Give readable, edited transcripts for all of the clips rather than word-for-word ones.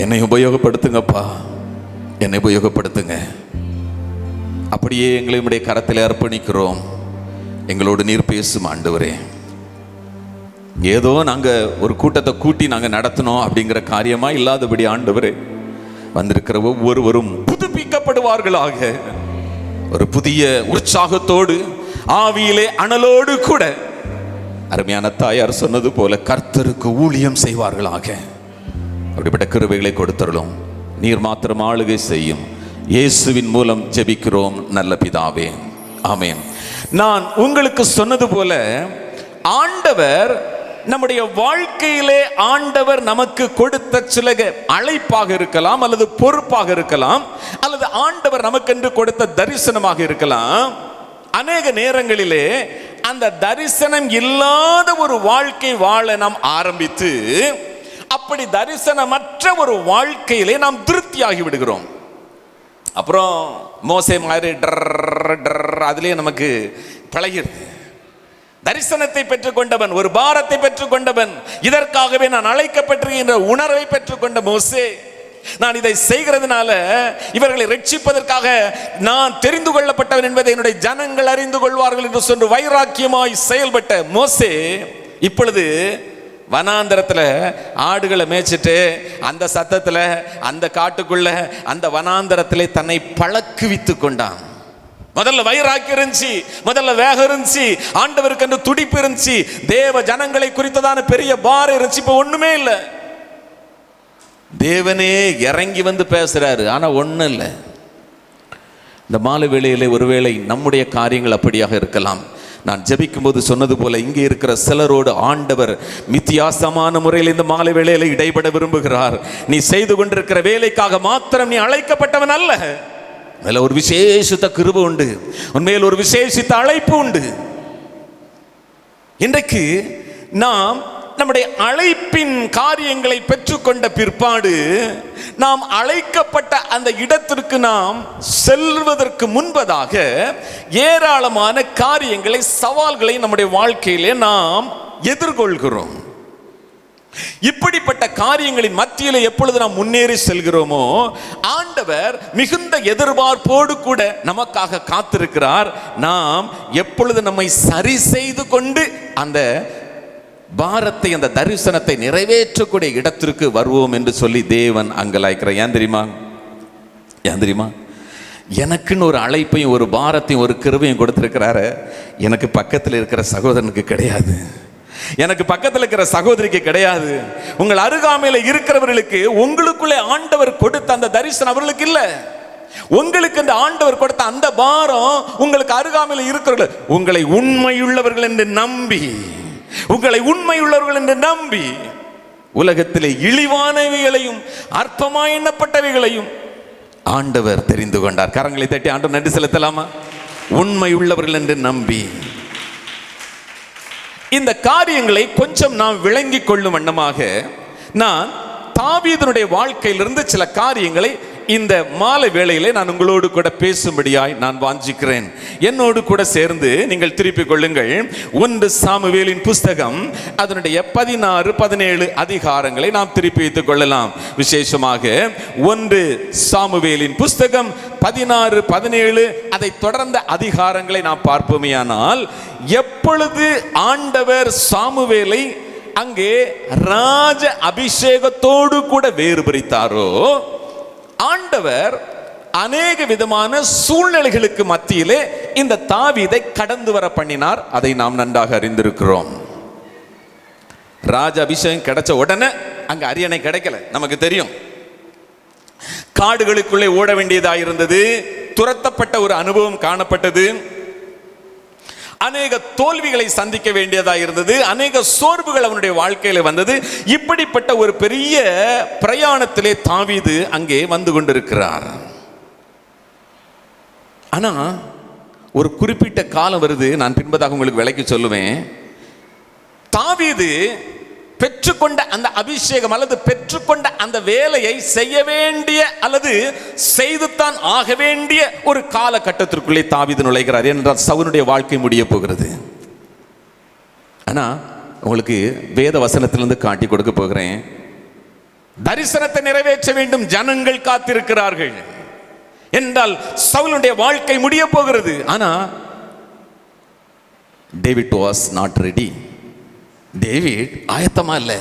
என்னை உபயோகப்படுத்துங்கப்பா, என்னை உபயோகப்படுத்துங்க. அப்படியே எங்களை உம்முடைய கரத்தில் அர்ப்பணிக்கிறோம். எங்களோடு நீர் பேசும் ஆண்டவரே. ஏதோ நாங்கள் ஒரு கூட்டத்தை கூட்டி நாங்கள் நடத்தினோம் அப்படிங்கிற காரியமா இல்லாதபடி ஆண்டவரே, வந்திருக்கிற ஒவ்வொருவரும் புதுப்பிக்கப்படுவார்களாக. ஒரு புதிய உற்சாகத்தோடு, ஆவியிலே அனலோடு கூட, அருமையான தாயார் சொன்னது போல கர்த்தருக்கு ஊழியம் செய்வார்களாக. அப்படிப்பட்ட கிருபைகளை கொடுத்தருளும். நீர் மாத்திரம் ஆளுகை செய்யும். இயேசுவின் மூலம் ஜெபிக்கிறோம் நல்ல பிதாவே, ஆமென். நான் உங்களுக்கு சொன்னது போல ஆண்டவர் நம்முடைய வாழ்க்கையிலே ஆண்டவர் நமக்கு கொடுத்த சில அழைப்பாக இருக்கலாம், அல்லது பொறுப்பாக இருக்கலாம், அல்லது ஆண்டவர் நமக்கென்று கொடுத்த தரிசனமாக இருக்கலாம். அநேக நேரங்களிலே அந்த தரிசனம் இல்லாத ஒரு வாழ்க்கை வாழ நாம் ஆரம்பித்து, அப்படி தரிசனமற்ற ஒரு வாழ்க்கையிலே நாம் திருப்தியாகி விடுகிறோம். அப்புறம் மோசே மாதிரி அதுலேயே நமக்கு பழகிடுது. தரிசனத்தை பெற்றுக்கொண்டவன், ஒரு பாரத்தை பெற்றுக்கொண்டவன், இதற்காகவே நான் அழைக்கப்பட்டிருக்கின்ற உணர்வை பெற்றுக்கொண்ட மோசே, நான் இதை செய்கிறதுனால இவர்களை ரட்சிப்பதற்காக நான் தெரிந்து கொள்ளப்பட்டவன் என்பதை என்னுடைய ஜனங்கள் அறிந்து கொள்வார்கள் என்று சொல்லி வைராக்கியமாய் செயல்பட்ட மோசே, இப்பொழுது வனாந்தரத்தில் ஆடுகளை மேய்ச்சிட்டு அந்த சத்தத்தில், அந்த காட்டுக்குள்ள, அந்த வனாந்தரத்திலே தன்னை பழக்குவித்து கொண்டான். முதல்ல வைராக்கியம் இருந்துச்சு, முதல்ல வேகம் இருந்துச்சு, ஆண்டவருக்கு என்று துடிப்பு இருந்துச்சு, தேவ ஜனங்களை குறித்ததான பெரிய பாரம் இருந்துச்சு. இப்போ ஒண்ணுமே இல்லை. தேவனே இறங்கி வந்து பேசுறாரு, ஆனா ஒண்ணும் இல்லை. இந்த மாலை வேளையிலே ஒருவேளை நம்முடைய காரியங்கள் அப்படியாக இருக்கலாம். நான் ஜெபிக்கும் போது சொன்னது போல இங்கே இருக்கிற சிலரோடு ஆண்டவர் வித்தியாசமான முறையில் இந்த மாலை வேளையில இடைபட விரும்புகிறார். நீ செய்து கொண்டிருக்கிற வேலைக்காக மாத்திரம் நீ அழைக்கப்பட்டவன் அல்ல. அதுல ஒரு விசேஷித்த கிருபை உண்டு, உண்மையில் ஒரு விசேஷித்த அழைப்பு உண்டு. இன்றைக்கு நாம் நம்முடைய அழைப்பின் காரியங்களை பெற்றுக்கொண்ட பிற்பாடு, நாம் அழைக்கப்பட்ட அந்த இடத்திற்கு நாம் செல்வதற்கு முன்பதாக ஏராளமான காரியங்களை, சவால்களை நம்முடைய வாழ்க்கையிலே நாம் எதிர்கொள்கிறோம். இப்படிப்பட்ட காரியங்களின் மத்தியிலே எப்பொழுது நாம் முன்னேறி செல்கிறோமோ, ஆண்டவர் மிகுந்த எதிர்பார்ப்போடு கூட நமக்காக காத்திருக்கிறார். நாம் எப்பொழுது நம்மை சரி செய்து கொண்டு அந்த பாரத்தை, அந்த தரிசனத்தை நிறைவேற்றக்கூடிய இடத்திற்கு வருவோம் என்று சொல்லி தேவன் அங்கலாய்க்கிறார். ஏன் தெரியுமா? ஏன் தெரியுமா? எனக்குன்னு ஒரு அழைப்பையும் ஒரு பாரத்தையும் ஒரு கிருபையும் கொடுத்திருக்கிறாரு. எனக்கு பக்கத்தில் இருக்கிற சகோதரனுக்கு கிடையாது, எனக்கு பக்கத்தில் இருக்கிற சகோதரிக்கு கிடையாது. உங்கள் அருகாமையில் இருக்கிறவர்களுக்கு உங்களுக்குள்ளே ஆண்டவர் கொடுத்த அந்த தரிசனம் அவர்களுக்கு இல்லை. உங்களுக்கு அந்த ஆண்டவர் கொடுத்த அந்த பாரம் உங்களுக்கு அருகாமையில் இருக்கிறவர்கள், உங்களை உண்மையுள்ளவர்கள் என்று நம்பி, உங்களை உண்மையுள்ளவர்கள் என்று நம்பி, உலகத்திலே இழிவானவைகளையும் அற்பமாய் எண்ணப்பட்டவைகளையும் ஆண்டவர் தெரிந்து கொண்டார். கரங்களை தட்டி ஆண்டவர் நன்றி செலுத்தலாமா? உண்மையுள்ளவர்கள் என்று நம்பி இந்த காரியங்களை கொஞ்சம் நாம் விளங்கிக் கொள்ளும் வண்ணமாக நான் தாவீதுனுடைய வாழ்க்கையிலிருந்து சில காரியங்களை இந்த மாலை வேளையிலே நான் உங்களோடு கூட பேசும்படியாய் நான் வாஞ்சிக்கிறேன். என்னோடு கூட சேர்ந்து நீங்கள் திருப்பிக் கொள்ளுங்கள். 1 சாமுவேலின் புஸ்தகம் அதனுடைய 16, 17 அதிகாரங்களை நாம் திருப்பி வைத்துக் கொள்ளலாம். விசேஷமாக 1 சாமுவேலின் புஸ்தகம் 16, 17 அதை தொடர்ந்த அதிகாரங்களை நாம் பார்ப்போமேயானால், எப்பொழுது ஆண்டவர் சாமுவேலை அங்கே ராஜ அபிஷேகத்தோடு கூட வேறு பிரித்தாரோ, ஆண்டவர் அநேக விதமான சூழ்நிலைகளுக்கு மத்தியிலே இந்த தாவீதை கடந்து வர பண்ணினார். அதை நாம் நன்றாக அறிந்திருக்கிறோம். ராஜ அபிஷேகம் கிடைச்ச உடனே அங்க அரியணை கிடைக்கல, நமக்கு தெரியும். காடுகளுக்குள்ளே ஓட வேண்டியதாக இருந்தது, துரத்தப்பட்ட ஒரு அனுபவம் காணப்பட்டது, அநேக தோல்விகளை சந்திக்க வேண்டியதாக இருந்தது, அநேக சோர்வுகள் அவனுடைய வாழ்க்கையில வந்தது. இப்படிப்பட்ட ஒரு பெரிய பிரயாணத்திலே தாவீது அங்கே வந்து கொண்டிருக்கிறார். ஆனா ஒரு குறிப்பிட்ட காலம் வருது, நான் பின்பதாக உங்களுக்கு விளக்கி சொல்லுவேன். தாவீது பெற்றுக்கொண்ட அந்த அபிஷேகம் அல்லது பெற்றுக்கொண்ட அந்த வேலையை செய்ய வேண்டிய அல்லது செய்துத்தான் ஆக வேண்டிய ஒரு காலகட்டத்திற்குள்ளே தாவீது நுழைகிறார். என்றால் சவுலுடைய வாழ்க்கை முடிய போகிறது. ஆனா உங்களுக்கு வேத வசனத்திலிருந்து காட்டி கொடுக்க போகிறேன். தரிசனத்தை நிறைவேற்ற வேண்டும், ஜனங்கள் காத்திருக்கிறார்கள் என்றால் சவுலுடைய வாழ்க்கை முடிய போகிறது. ஆனா David was not ready. David ஆயத்தமா இல்ல.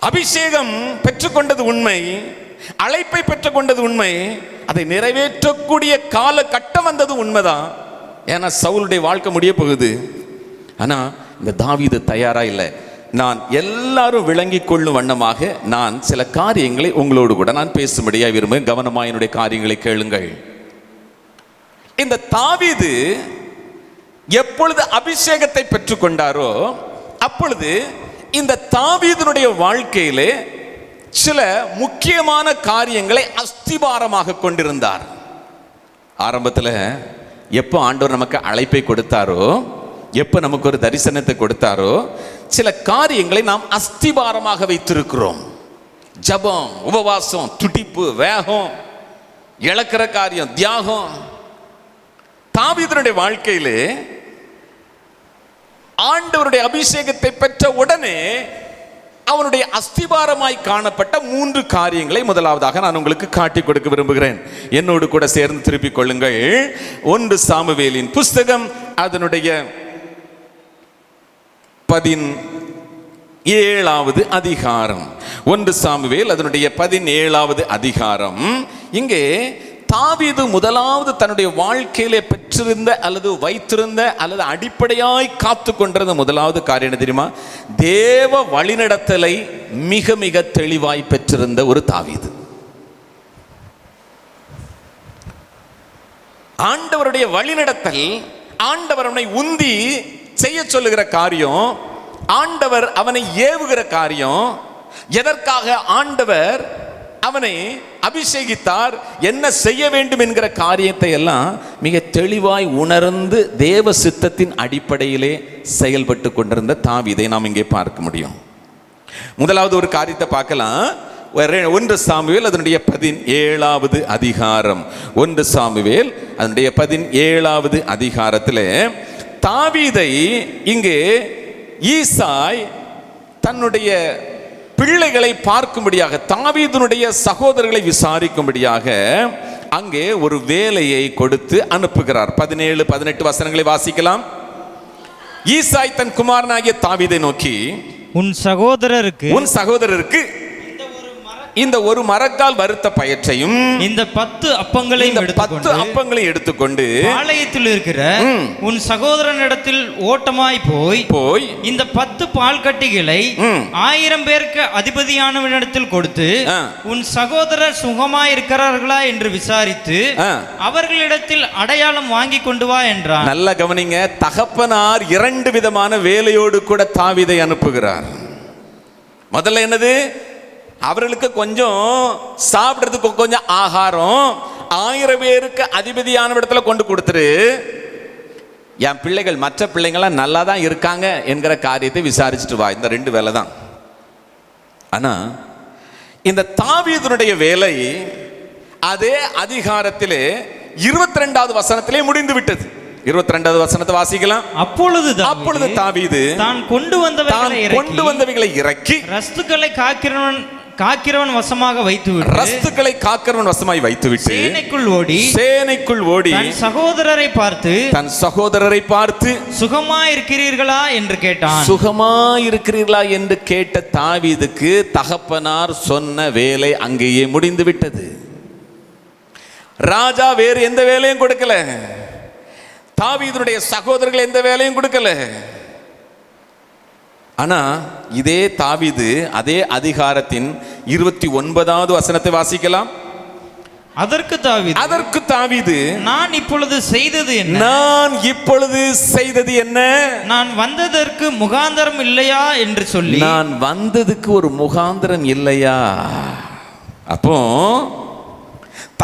அபிஷேகம் பெற்றுக்கொண்டது உண்மை, அழைப்பை பெற்றுக்கொண்டது உண்மை, அதை நிறைவேற்றக்கூடிய கால கட்டம் வந்தது உண்மைதான். ஏன்னா சவுலுடைய வாழ்க்கை முடிய போகுது. ஆனா இந்த தாவீது தயாரா இல்லை. நான் எல்லாரும் விளங்கி கொள்ளும் வண்ணமாக நான் சில காரியங்களை உங்களோடு கூட நான் பேசும்படியா விரும்புகிறேன். கவனமாக என்னுடைய காரியங்களை கேளுங்கள். இந்த தாவீது எப்பொழுது அபிஷேகத்தை பெற்றுக்கொண்டாரோ அப்பொழுது இந்த தாவீதினுடைய வாழ்க்கையிலே சில முக்கியமான காரியங்களை அஸ்திபாரமாக கொண்டிருந்தார். ஆரம்பத்தில் எப்போ ஆண்டவர் நமக்கு அழைப்பை கொடுத்தாரோ, எப்போ நமக்கு ஒரு தரிசனத்தை கொடுத்தாரோ, சில காரியங்களை நாம் அஸ்திபாரமாக வைத்திருக்கிறோம். ஜபம், உபவாசம், துடிப்பு, வேகம், இழக்கிற காரியம், தியாகம். தாவீதுடைய வாழ்க்கையிலே ஆண்டவருடைய அபிஷேகத்தை பெற்ற உடனே அவனுடைய அஸ்திபாரமாய் காணப்பட்ட 3 காரியங்களை முதலாவதாக நான் உங்களுக்கு காட்டிக் கொடுக்க விரும்புகிறேன். என்னோடு கூட சேர்ந்து திருப்பிக் கொள்ளுங்கள். 1 சாமுவேலின் புஸ்தகம் அதனுடைய 17வது அதிகாரம். 1 சாமுவேல் அதனுடைய 17வது அதிகாரம். இங்கே தாவீது முதலாவது தன்னுடைய வாழ்க்கையிலே பெற்றிருந்த அல்லது வைத்திருந்த அல்லது அடிப்படையாய் காத்து கொண்டிருந்த முதலாவது காரியம் என்ன தெரியுமா? தேவ வழிநடத்தலை மிக மிக தெளிவாய் பெற்றிருந்த ஒரு தாவீது. ஆண்டவருடைய வழிநடத்தல், ஆண்டவர் அவனை உந்தி செய்ய சொல்லுகிற காரியம், ஆண்டவர் அவனை ஏவுகிற காரியம், எதற்காக ஆண்டவர் அவனை அபிஷேகித்தார், என்ன செய்ய வேண்டும் என்கிற காரியத்தை எல்லாம் மிக தெளிவாய் உணர்ந்து தேவ சித்தத்தின் அடிப்படையிலே செயல்பட்டு கொண்டிருந்த தாவீதை நாம் இங்கே பார்க்க முடியும். முதலாவது ஒரு காரியத்தை பார்க்கலாம். 1 சாமுவேல் அதனுடைய 17வது அதிகாரம். 1 சாமுவேல் அதனுடைய 17வது அதிகாரத்தில் தாவீதை இங்கே ஈசாய் தன்னுடைய பிள்ளைகளை பார்க்கும்படியாக, தாவீதுனுடைய சகோதரர்களை விசாரிக்கும்படியாக அங்கே ஒரு வேலையை கொடுத்து அனுப்புகிறார். 17, 18 வசனங்களை வாசிக்கலாம். ஈசாய் தன் குமாரனாகிய தாவீதை நோக்கி, உன் சகோதரருக்கு இந்த ஒரு மரக்கால் வறுத்த பயற்றையும் இந்த 10 அப்பங்களையும் எடுத்துக்கொண்டு ஆலயத்தில் இருக்கிற உன் சகோதரனிடத்தில் ஓட்டமாய் போய் இந்த 10 பால் கட்டிகளை 1000 பேருக்கு அதிபதியானவனிடத்தில் கொடுத்து உன் சகோதரர் சுகமாய் இருக்கிறார்களா என்று விசாரித்து அவர்களிடத்தில் அடையாளம் வாங்கி கொண்டு வா என்றார். நல்ல கவனிங்க. தகப்பனார் 2 விதமான வேலையோடு கூட தாவீதை அனுப்புகிறார். முதல்ல என்னது? அவர்களுக்கு கொஞ்சம் சாப்பிட்றதுக்கு கொஞ்சம் ஆகாரம் 1000 பேருக்கு அதிபதியான இடத்துல கொண்டு கொடுத்துரு, என் பிள்ளைகள் மற்ற பிள்ளைங்களாம் நல்லா தான் இருக்காங்க என்கிற காரியத்தை விசாரிச்சுட்டு வா. இந்த 2 வேலை தான். ஆனா இந்த தாவீதுனுடைய வேலை அதே அதிகாரத்திலே 22வது வசனத்திலே முடிந்து விட்டது. 22வது வசனத்தை வாசிக்கலாம். அப்பொழுது தாவீது தான் கொண்டு வந்தவைகளை இறக்கி ரஸ்துக்களை காக்கிறவன் வசமாக வைத்துவிட்டு சேனைக்குள் ஓடி தன் சகோதரரை பார்த்து சுகமாயிருக்கிறீர்களா என்று கேட்ட தாவீதுக்கு தகப்பனார் சொன்ன வேலை அங்கேயே முடிந்து விட்டது. ராஜா வேறு எந்த வேலையும் கொடுக்கல, தாவீதுடைய சகோதரர்கள் எந்த வேலையும் கொடுக்கல. ஆனா இதே தாவீது அதே அதிகாரத்தின் 29வது வசனத்தை வாசிக்கலாம். அதற்கு தாவீது நான் இப்பொழுது செய்தது என்ன? நான் வந்ததற்கு முகாந்தரம் இல்லையா என்று சொல்லி, நான் வந்ததுக்கு ஒரு முகாந்தரம் இல்லையா? அப்போ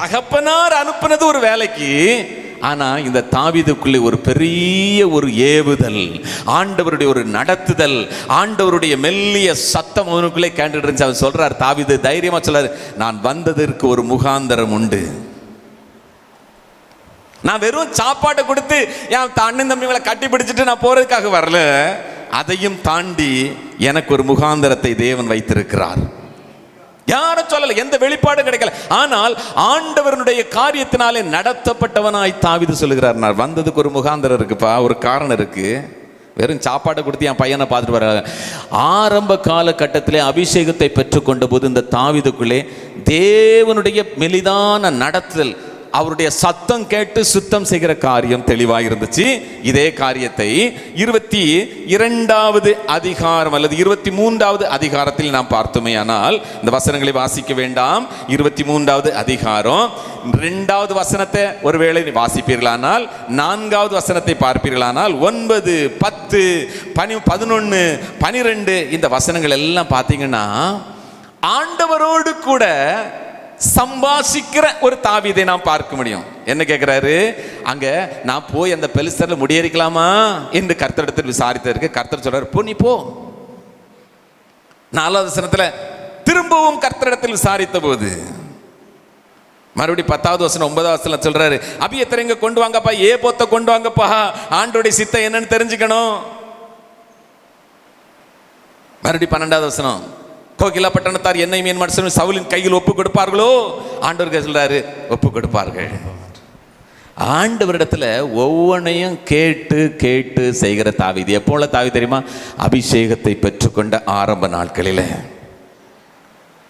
தகப்பனார் அனுப்பினது ஒரு வேலைக்கு, ஆனா இந்த தாவீதுக்குள்ளே ஒரு பெரிய ஒரு ஏவுதல், ஆண்டவருடைய ஒரு நடத்துதல், ஆண்டவருடைய மெல்லிய சத்தம் அவனுக்குள்ளே கேட்டுட்டு இருந்துச்சு. அவன் சொல்றார், தாவீது தைரியமா சொல்றாரு, நான் வந்ததற்கு ஒரு முகாந்தரம் உண்டு. நான் வெறும் சாப்பாட்டை கொடுத்து என் அண்ணன் தம்பிகளை கட்டி பிடிச்சிட்டு நான் போறதுக்காக வரல. அதையும் தாண்டி எனக்கு ஒரு முகாந்தரத்தை தேவன் வைத்திருக்கிறார். யாரும் சொல்லல, எந்த வெளிப்பாடும் கிடைக்கல. ஆனால் ஆண்டவருடைய காரியத்தினாலே நடத்தப்பட்டவனாய் தாவீது சொல்லுகிறார், நான் வந்ததுக்கு ஒரு முகாந்தரம் இருக்குப்பா, ஒரு காரணம் இருக்கு. வெறும் சாப்பாடை கொடுத்து என் பையனை பார்த்துட்டு வர. ஆரம்ப காலகட்டத்திலே அபிஷேகத்தை பெற்றுக்கொண்ட போது இந்த தாவீதுக்குள்ளே தேவனுடைய மெலிதான நடத்துதல், அவருடைய சத்தம் கேட்டு சுத்தம் செய்கிற காரியம் தெளிவாக இருந்துச்சு. இதே காரியத்தை 22வது அதிகாரம் அல்லது 23வது அதிகாரத்தில் நாம் பார்த்தோமே. ஆனால் இந்த வசனங்களை வாசிக்க வேண்டாம். 23வது அதிகாரம் 2வது வசனத்தை ஒருவேளை வாசிப்பீர்களானால், 4வது வசனத்தை பார்ப்பீர்களானால், 9, 10, 11, 12 இந்த வசனங்கள் எல்லாம் பார்த்தீங்கன்னா ஆண்டவரோடு கூட சம்பாஷிக்கிற ஒரு தாவீதை நாம் பார்க்க முடியும். என்ன கேட்கிறாரு அங்க, நான் போய் அந்த பெலிஸ்தர்ல முடியேறிக்கலாமா என்று கர்த்தரிடத்தில் விசாரித்ததற்கு கர்த்தர் சொல்றாரு, போ நீ போ. 4வது வசனத்துல திரும்பவும் கர்த்தரிடத்தில் விசாரித்த போது மறுபடியும் 10வது வசனம் 9வது வசனம் சொல்றாரு, அபியத்தரைங்க கொண்டு வாங்கப்பா, ஏபோத்தை கொண்டு வாங்கப்பா, ஆண்டோடைய சித்தம் என்னன்னு தெரிஞ்சுக்கணும். மறுபடியும் 12வது வசனம், கோகிலா பட்டணத்தார் என்னை மீன் மனுஷன் சவுலின் கையில் ஒப்பு கொடுப்பார்களோ, ஆண்டவர்கள் சொல்றாரு ஒப்பு கொடுப்பார்கள். ஆண்டவரிடத்துல ஒவ்வொன்றையும் கேட்டு கேட்டு செய்கிற தாவீது. எப்போல தாவீது தெரியுமா? அபிஷேகத்தை பெற்றுக்கொண்ட ஆரம்ப நாட்களில்.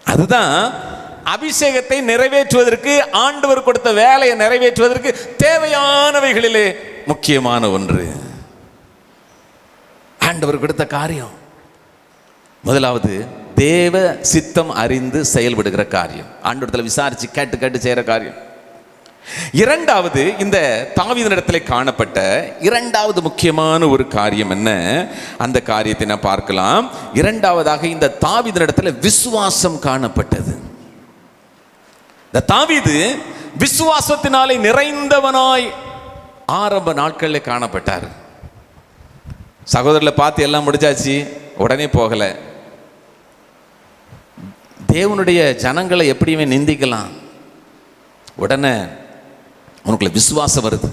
அதுதான் அபிஷேகத்தை நிறைவேற்றுவதற்கு, ஆண்டவர் கொடுத்த வேலையை நிறைவேற்றுவதற்கு தேவையானவைகளிலே முக்கியமான ஒன்று. ஆண்டவர் கொடுத்த காரியம் முதலாவது தேவ சித்தம் அறிந்து செயல்படுகிற காரியம், ஆண்டவரிடத்தில் விசாரிச்சு கேட்டு கேட்டு செய்கிற காரியம். 2வது இந்த தாவீதினிடத்தில் காணப்பட்ட 2வது முக்கியமான ஒரு காரியம் என்ன? அந்த காரியத்தை நான் பார்க்கலாம். 2வதாக இந்த தாவீதினிடத்தில் விசுவாசம் காணப்பட்டது. இந்த தாவீது விசுவாசத்தினாலே நிறைந்தவனாய் ஆரம்ப நாட்களில் காணப்பட்டார். சகோதரர்களை பார்த்து எல்லாம் முடிஞ்சாச்சு, உடனே போகல. தேவனுடைய ஜனங்களை எப்படியுமே நிந்திக்கலாம், உடனே உனக்குள்ள விசுவாசம் வருது.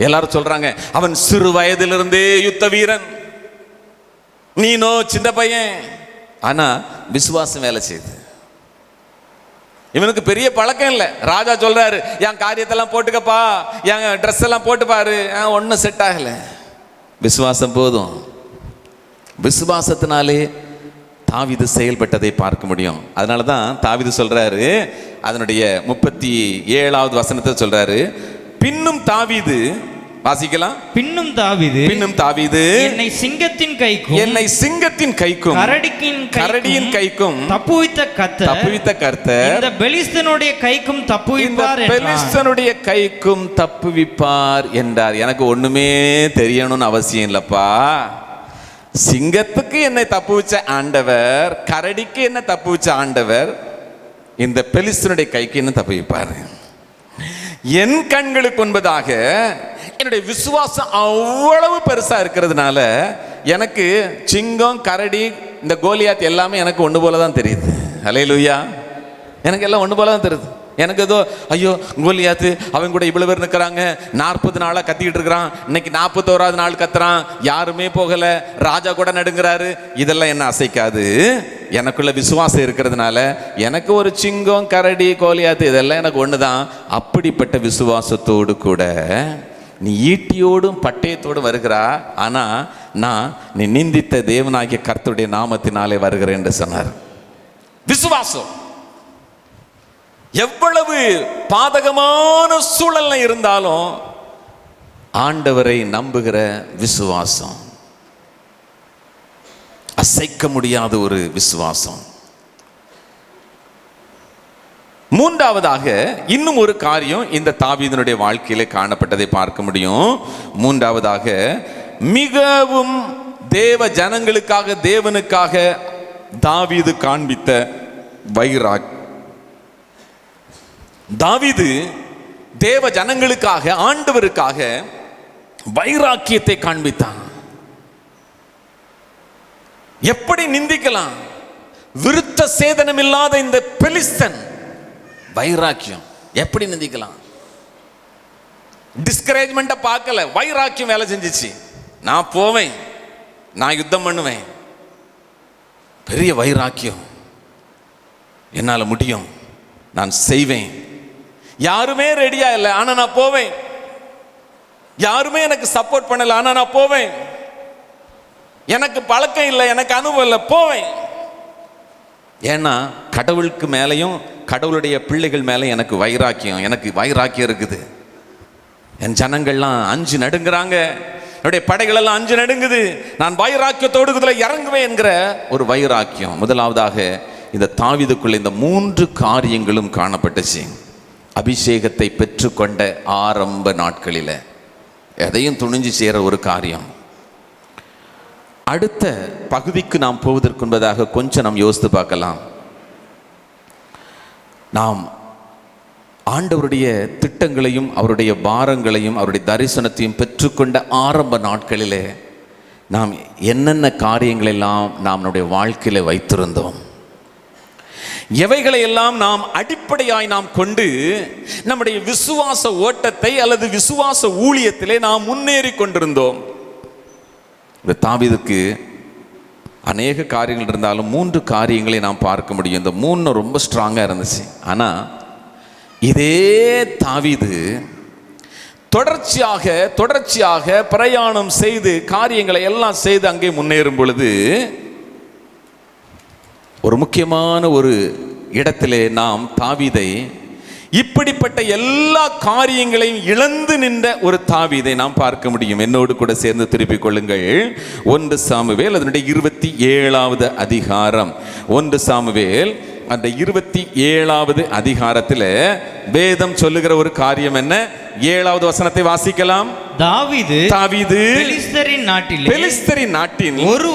எல்லாரும் சொல்றாங்க, அவன் சிறு வயதிலிருந்தே யுத்த வீரன், நீனோ சின்ன பையன். ஆனா விசுவாசம் வேலை செய்யுது. இவனுக்கு பெரிய பழக்கம் இல்லை. ராஜா சொல்றாரு, என் காரியத்தெல்லாம் போட்டுக்கப்பா, என் ட்ரெஸ் எல்லாம் போட்டு பாரு, ஒன்னும் செட் ஆகல. விசுவாசம் போதும். விசுவாசத்தினாலே தாவீது செயல்பட்டதை பார்க்க முடியும். அதனால தான் தாவீது சொல்றாரு, அதனுடைய 37வது வசனத்தை சொல்றாரு, பின்னும் தாவீது, வாசிக்கலாம், பின்னும் தாவீது என்னை சிங்கத்தின் கைக்கும் கரடியின் கைக்கும் தப்புவித்த கர்த்தர் இந்த பெலிஸ்தனுடைய கைக்கும் தப்புவிப்பார் என்றார். எனக்கு ஒண்ணுமே தெரியணும்னு அவசியம் இல்லப்பா. சிங்கத்துக்கு என்னை தப்புவிச்ச ஆண்டவர், கரடிக்கு என்ன தப்புவிச்ச ஆண்டவர், இந்த பெலிஸ்தனுடைய கைக்கு என்ன தப்புவிப்பார். என் கண்களுக்கு முன்பதாக என்னுடைய விசுவாசம் அவ்வளவு பெருசா இருக்கிறதுனால எனக்கு சிங்கம், கரடி, இந்த கோலியாத் எல்லாமே எனக்கு ஒன்று போல தான் தெரியுது. அல்லேலூயா. எனக்கு எல்லாம் ஒன்று போல தான் தெரியுது. எனக்கு ஏதோ ஐயோ கோலியாத்து அவன் கூட இவ்வளவு பேர் நிற்கிறாங்க, 40 நாளாக கத்திக்கிட்டு இருக்கிறான், இன்னைக்கு 41வது நாள் கத்துறான், யாருமே போகல, ராஜா கூட நடுங்கிறாரு, இதெல்லாம் என்ன அசைக்காது. எனக்குள்ள விசுவாசம் இருக்கிறதுனால எனக்கு ஒரு சிங்கம், கரடி, கோலியாத்து இதெல்லாம் எனக்கு ஒன்று தான். அப்படிப்பட்ட விசுவாசத்தோடு கூட நீ ஈட்டியோடும் பட்டயத்தோடு வருகிறா, ஆனா நான் நீ நிந்தித்த தேவனாகிய கர்த்தருடைய நாமத்தினாலே வருகிறேன் என்று சொன்னார். விசுவாசம் எவ்வளவு பாதகமான சூழல்ல இருந்தாலும் ஆண்டவரை நம்புகிற விசுவாசம் அசைக்க முடியாத ஒரு விசுவாசம். 3வதாக இன்னும் ஒரு காரியம் இந்த தாவீதினுடைய வாழ்க்கையிலே காணப்பட்டதை பார்க்க முடியும். 3வதாக மிகவும் தேவ ஜனங்களுக்காக, தேவனுக்காக தாவீது காண்பித்த வைராக்கியம். தாவீது தேவ ஜனங்களுக்காக, ஆண்டவருக்காக வைராக்கியத்தை காண்பித்தான். எப்படி நிந்திக்கலாம்? விருத்த சேதனம் இல்லாத இந்த பெலிஸ்தன் வைராக்கியம் எப்படி நிந்திக்கலாம்? டிஸ்கரேஜ்மெண்ட்டை பார்க்கல, வைராக்கியம் வேலை செஞ்சிச்சு. நான் போவேன், நான் யுத்தம் பண்ணுவேன், பெரிய வைராக்கியம், என்னால் முடியும், நான் செய்வேன். யாருமே ரெடியா இல்லை, ஆனா நான் போவேன். யாருமே எனக்கு சப்போர்ட் பண்ணல, ஆனா நான் போவேன். எனக்கு பழக்கம் இல்லை, எனக்கு அனுபவம் இல்லை, போவேன். ஏன்னா கடவுளுக்கு மேலையும் கடவுளுடைய பிள்ளைகள் மேலே எனக்கு வைராக்கியம் இருக்குது. என் ஜனங்கள்லாம் அஞ்சு நடுங்குறாங்க, என்னுடைய படைகள் எல்லாம் அஞ்சு நடுங்குது, நான் வைராக்கியத்தோடு இதுல இறங்குவேன் என்கிற ஒரு வைராக்கியம். முதலாவதாக இந்த தாவீதுக்குள்ள இந்த 3 காரியங்களும் காணப்பட்டுச்சு. அபிஷேகத்தை பெற்றுக்கொண்ட ஆரம்ப நாட்களில் எதையும் துணிஞ்சு செய்கிற ஒரு காரியம். அடுத்த பகுதிக்கு நாம் போவதற்கு முன்பதாக கொஞ்சம் நாம் யோசித்து பார்க்கலாம். நாம் ஆண்டவருடைய திட்டங்களையும் அவருடைய பாரங்களையும் அவருடைய தரிசனத்தையும் பெற்றுக்கொண்ட ஆரம்ப நாட்களிலே நாம் என்னென்ன காரியங்களெல்லாம் நாம் நம்முடைய வாழ்க்கையில் வைத்திருந்தோம், எவைகளை எல்லாம் நாம் அடிப்படையாய் நாம் கொண்டு நம்முடைய விசுவாச ஓட்டத்தை அல்லது விசுவாச ஊழியத்திலே நாம் முன்னேறி கொண்டிருந்தோம். இந்த தாவீதுக்கு அநேக காரியங்கள் இருந்தாலும் 3 காரியங்களை நாம் பார்க்க முடியும். இந்த 3 ரொம்ப ஸ்ட்ராங்காக இருந்துச்சு. ஆனால் இதே தாவீது தொடர்ச்சியாக பிரயாணம் செய்து காரியங்களை எல்லாம் செய்து அங்கே முன்னேறும் பொழுது ஒரு முக்கியமான ஒரு இடத்திலே நாம் தாவீதை, இப்படிப்பட்ட எல்லா காரியங்களையும் இழந்து நின்ற ஒரு தாவீதை நாம் பார்க்க முடியும். என்னோடு கூட சேர்ந்து திருப்பிக் கொள்ளுங்கள். 1 சாமுவேல் அதனுடைய 27வது அதிகாரம். 1 சாமுவேல் அந்த 27வது அதிகாரத்தில் வேதம் சொல்லுகிற ஒரு காரியம் என்ன? 7வது வசனத்தை வாசிக்கலாம். தாவீது பெலிஸ்தரின் நாட்டில் ஒரு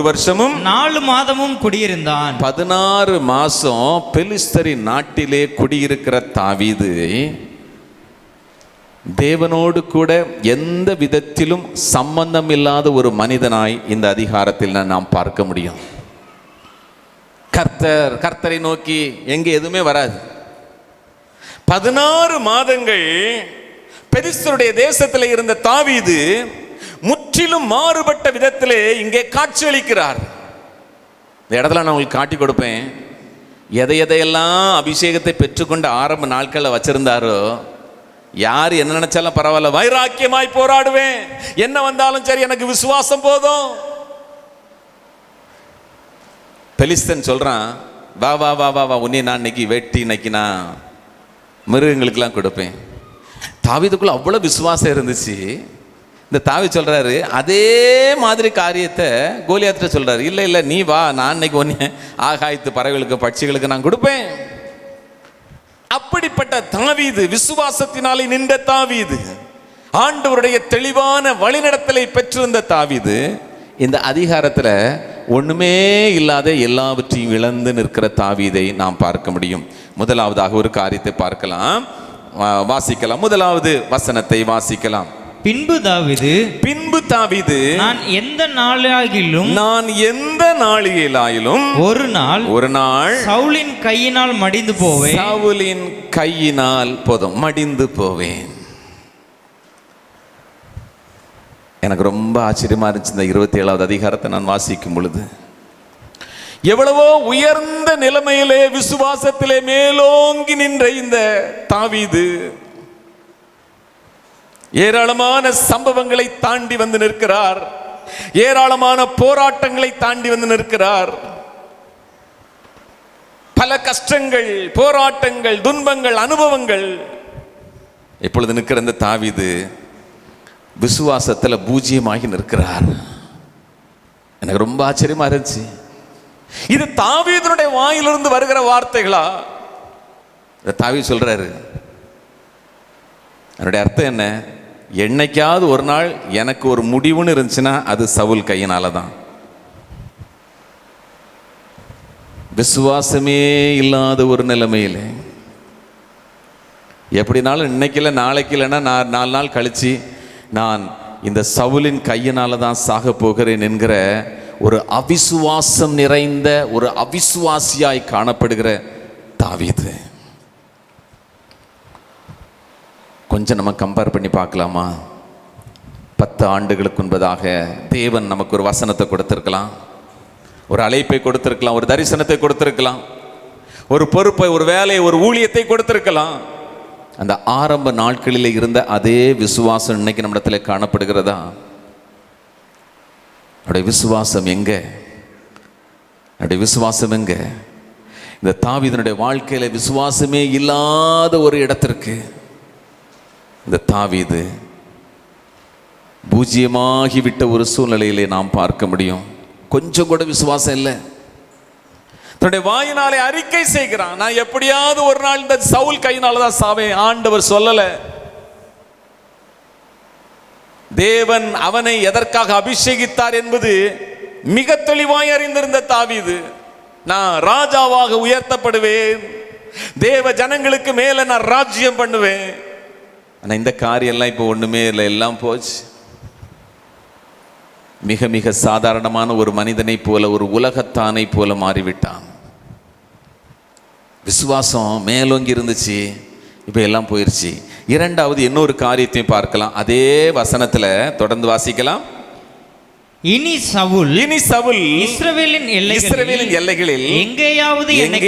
வருஷமும் 4 மாதமும் குடியிருந்தான். 16 மாசம் பெலிஸ்தரின் நாட்டிலே குடியிருக்கிற தாவீது தேவனோடு கூட எந்த விதத்திலும் சம்பந்தம் இல்லாத ஒரு மனிதனாய் இந்த அதிகாரத்தில் நாம் பார்க்க முடியும். கர்த்தரை நோக்கி எங்க எதுவுமே வராது. 16 மாதங்கள் பெலிஸ்தருடைய தேசத்தில் இருந்த தாவீது முற்றிலும் மாறுபட்ட விதத்திலே இங்கே காட்சியளிக்கிறார். இந்த இடத்துல நான் உங்களுக்கு காட்டி கொடுப்பேன். எதையெல்லாம் அபிஷேகத்தை பெற்றுக்கொண்ட ஆரம்ப நாட்களில் வச்சிருந்தாரோ, யார் என்ன நினைச்சாலும் பரவாயில்ல, வைராக்கியமாய் போராடுவேன், என்ன வந்தாலும் சரி, எனக்கு விசுவாசம் போதும். பெலிஸ்தன் சொல்றான், வா வா வா வா வா, உன்னை நான் இன்னைக்கு வெட்டி இன்னைக்கு நான் மிருகங்களுக்கெல்லாம் கொடுப்பேன். தாவீதுக்குள்ள அவ்வளோ விசுவாசம் இருந்துச்சு. இந்த தாவீது சொல்றாரு, அதே மாதிரி காரியத்தை கோலியாத்திட்ட சொல்றாரு. இல்லை நீ வா, நான் இன்னைக்கு ஒன்று ஆகாயத்து பறவைகளுக்கு பட்சிகளுக்கு நான் கொடுப்பேன். அப்படிப்பட்ட தாவீது, விசுவாசத்தினாலே நின்ற தாவீது, ஆண்டவருடைய தெளிவான வழிநடத்தலை பெற்றிருந்த தாவீது இந்த அதிகாரத்தில் ஒண்ணுமே இல்லாத எல்லாவற்றையும் இழந்து நிற்கிற தாவீதை நாம் பார்க்க முடியும். முதலாவதாக ஒரு காரியத்தை பார்க்கலாம், வாசிக்கலாம். முதலாவது வசனத்தை வாசிக்கலாம். பின்பு தாவீது நான் எந்த நாளிலாயிலும் ஒரு நாள் சவுலின் கையினால் மடிந்து போவேன். எனக்கு ரொம்ப ஆச்சரியமா இருந்துச்சு இந்த 27வது அதிகாரத்தை நான் வாசிக்கும் பொழுது. எவ்வளவோ உயர்ந்த நிலைமையிலே விசுவாசத்திலே மேலோங்கி நின்ற இந்த தாவீது ஏராளமான சம்பவங்களை தாண்டி வந்து நிற்கிறார். ஏராளமான போராட்டங்களை தாண்டி வந்து நிற்கிறார். பல கஷ்டங்கள், போராட்டங்கள், துன்பங்கள், அனுபவங்கள். இப்பொழுது நிற்கிற இந்த தாவீது விசுவாசத்தில் பூஜ்யமாகி நிற்கிறார். எனக்கு ரொம்ப ஆச்சரியமா இருந்துச்சு. இது தாவீதுடைய வாயிலிருந்து வருகிற வார்த்தைகளா? தாவீது சொல்றாரு, என்னுடைய அர்த்தம் என்ன? என்னைக்காவது ஒரு நாள் எனக்கு ஒரு முடிவுன்னு இருந்துச்சுன்னா அது சவுல் கையினால தான். விசுவாசமே இல்லாத ஒரு நிலைமையில் எப்படினாலும் இன்னைக்கு இல்லை நாளைக்கு இல்லைன்னா 4 நாள் கழிச்சு நான் இந்த சவுலின் கையினால தான் சாக போகிறேன் என்கிற ஒரு அவிசுவாசம் நிறைந்த ஒரு அவிசுவாசியாய் காணப்படுகிற தாவீது. கொஞ்சம் நம்ம கம்பேர் பண்ணி பார்க்கலாமா? 10 ஆண்டுகளுக்கு முன்பதாக தேவன் நமக்கு ஒரு வசனத்தை கொடுத்திருக்கலாம், ஒரு அழைப்பை கொடுத்திருக்கலாம், ஒரு தரிசனத்தை கொடுத்திருக்கலாம், ஒரு பொறுப்பை, ஒரு வேலையை, ஒரு ஊழியத்தை கொடுத்திருக்கலாம். அந்த ஆரம்ப நாட்களில் இருந்த அதே விசுவாசம் இன்னைக்கு நம்மிடத்துல காணப்படுகிறதா? அவருடைய விசுவாசம் எங்க? அவருடைய விசுவாசம் எங்க? இந்த தாவீதினுடைய வாழ்க்கையில விசுவாசமே இல்லாத ஒரு இடத்திற்கு இந்த தாவீது பூஜ்யமாகிவிட்ட ஒரு சூழ்நிலையிலே நாம் பார்க்க முடியும். கொஞ்சம் கூட விசுவாசம் இல்லை. தன்னுடைய வாயினாலே அறிக்கை செய்கிறான், நான் எப்படியாவது ஒரு நாள் இந்த சவுல் கையினாலதான் சாவேன். ஆண்டவர் சொல்லல. தேவன் அவனை எதற்காக அபிஷேகித்தார் என்பது மிக தெளிவாய் அறிந்திருந்த தாவீது, நான் ராஜாவாக உயர்த்தப்படுவேன், தேவ ஜனங்களுக்கு மேல நான் ராஜ்யம் பண்ணுவேன். ஆனா இந்த காரியம் எல்லாம் இப்போ ஒண்ணுமே இல்லை, எல்லாம் போச்சு. மிக மிக சாதாரணமான ஒரு மனிதனை போல, ஒரு உலகத்தானை போல மாறிவிட்டான். விசுவாசம் மேலோங்கி இருந்துச்சு, இப்போ எல்லாம் போயிருச்சு. இரண்டாவது இன்னொரு காரியத்தையும் பார்க்கலாம். அதே வசனத்துல தொடர்ந்து வாசிக்கலாம். இனி சவுல் இஸ்ரவேலின் எல்லைகளில் எங்கேயாவது என்னை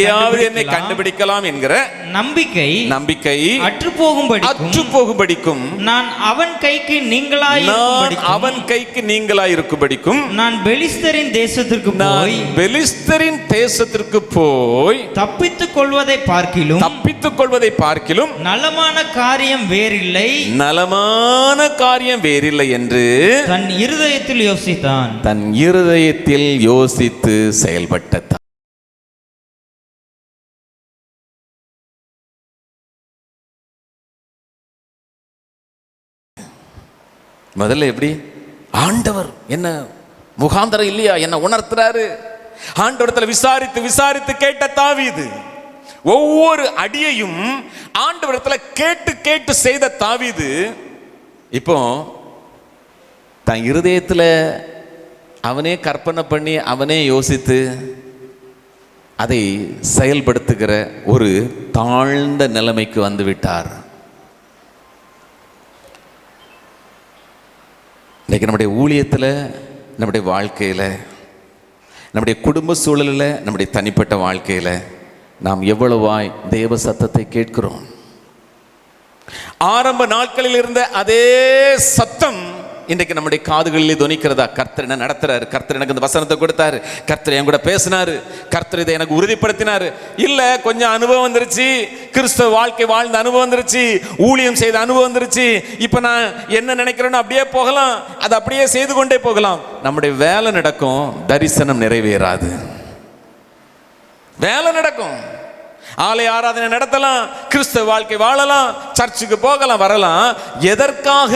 கண்டுபிடிக்கலாம் என்கிற நம்பிக்கை அற்று போகும்படிக்கும் நான் அவன் கைக்கு நீங்களாய் இருக்கும்படிக்கும் நான் பெலிஸ்தரின் தேசத்திற்கு போய் தப்பித்துக் கொள்வதை பார்க்கிலும் நலமான காரியம் வேறில்லை என்று தன் இருதயத்தில் யோசித்து செயல்பட்ட முதல்ல எப்படி ஆண்டவர் என்ன முகாந்தரம் இல்லையா, என்ன உணர்த்துறாரு. ஆண்டவரத்துல விசாரித்து கேட்ட தாவீது ஒவ்வொரு அடியையும் ஆண்டவரத்துல கேட்டு செய்த தாவீது இப்போ தன் இருதயத்துல அவனே கற்பனை பண்ணி அவனே யோசித்து அதை செயல்படுத்துகிற ஒரு தாழ்ந்த நிலைமைக்கு வந்து விட்டார். இன்னைக்கு நம்முடைய ஊழியத்தில், நம்முடைய வாழ்க்கையில், நம்முடைய குடும்ப சூழலில், நம்முடைய தனிப்பட்ட வாழ்க்கையில் நாம் எவ்வளவாய் தேவ சத்தத்தை கேட்கிறோம்? ஆரம்ப நாட்களில் இருந்த அதே சத்தம் இன்றைக்கு நம்முடைய காதுகளிலே துணிக்கிறதா? கர்த்தர் என்ன நடத்துறாரு, கர்த்தர் எனக்கு இந்த வசனத்தை கொடுத்தாரு, கர்த்தர் என் கூட பேசினாரு, கர்த்தர் இதை எனக்கு உறுதிப்படுத்தினாரு. இல்ல கொஞ்சம் அனுபவம் வந்துருச்சு, கிறிஸ்தவ வாழ்க்கை வாழ்ந்த அனுபவம் வந்துருச்சு, ஊழியம் செய்த அனுபவம் வந்துருச்சு, இப்ப நான் என்ன நினைக்கிறேன்னு அப்படியே போகலாம், அதை அப்படியே செய்து கொண்டே போகலாம். நம்முடைய வேலை நடக்கும், தரிசனம் நிறைவேறாது. வேலை நடக்கும், ஆலய ஆராதனை நடத்தலாம், கிறிஸ்தவ வாழ்க்கை வாழலாம், சர்ச்சுக்கு போகலாம், வரலாம். எதற்காக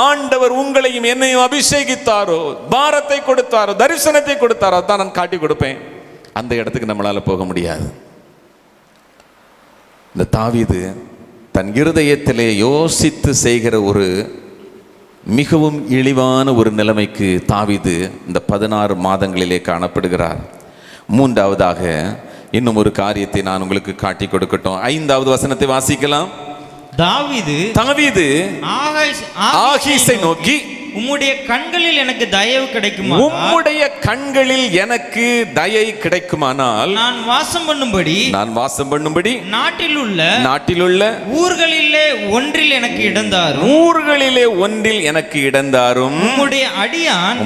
ஆண்டவர் உங்களையும் என்னையும் அபிஷேகித்தாரோ, பாரத்தை கொடுத்தாரோ, தரிசனத்தை கொடுத்தாரோ தான் நான் காட்டி கொடுப்பேன். அந்த இடத்துக்கு நம்மளால போக முடியாது. இந்த தாவீது தன் இருதயத்திலே யோசித்து செய்கிற ஒரு மிகவும் இழிவான ஒரு நிலைமைக்கு தாவீது இந்த 16 மாதங்களிலே காணப்படுகிறார். மூன்றாவதாக இன்னும் ஒரு காரியத்தை நான் உங்களுக்கு காட்டி கொடுக்கட்டும். 5வது வசனத்தை வாசிக்கலாம். தாவீது ஆகீஸை நோக்கி, உம்முடைய கண்களில் எனக்கு தயவு கிடைக்குமானால் நான் வாசம் பண்ணும்படி நாட்டில் உள்ள ஊர்களிலே ஒன்றில் எனக்கு இடந்தாரும் உம்முடைய அடியான்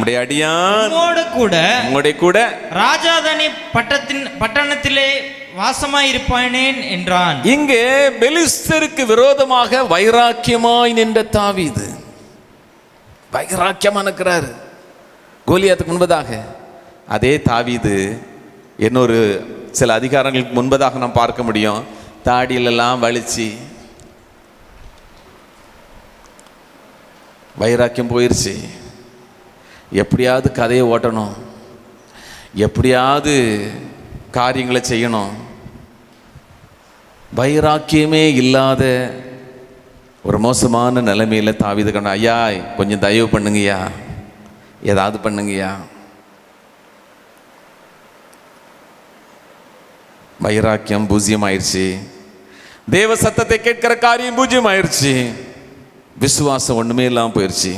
உம்மோடு கூட ராஜாதானி பட்டணத்திலே வாசமாயிருப்பானேன் என்றான். இங்கே பெலிஸ்தருக்கு விரோதமாக வைராக்கியமாய் நின்ற தாவீது வைராக்கியமா இருக்கிறார். கோலியாத்துக்கு முன்பதாக அதே தாவீது இன்னொரு சில அதிகாரங்களுக்கு முன்பதாக நாம் பார்க்க முடியும். தாடியிலெல்லாம் வலிச்சு வைராக்கியம் போயிருச்சு. எப்படியாவது கதையை ஓட்டணும், எப்படியாவது காரியங்களை செய்யணும். வைராக்கியமே இல்லாத ஒரு மோசமான நிலைமையில தாவீது கண்ட, ஐயா கொஞ்சம் தயவு பண்ணுங்கய்யா, ஏதாவது பண்ணுங்கய்யா. வைராக்கியம் பூஜ்யம் ஆயிடுச்சு. தேவ சத்தத்தை கேட்கிற காரியம் பூஜ்யம் ஆயிடுச்சு. விசுவாசம் ஒண்ணுமே இல்லாம போயிடுச்சு.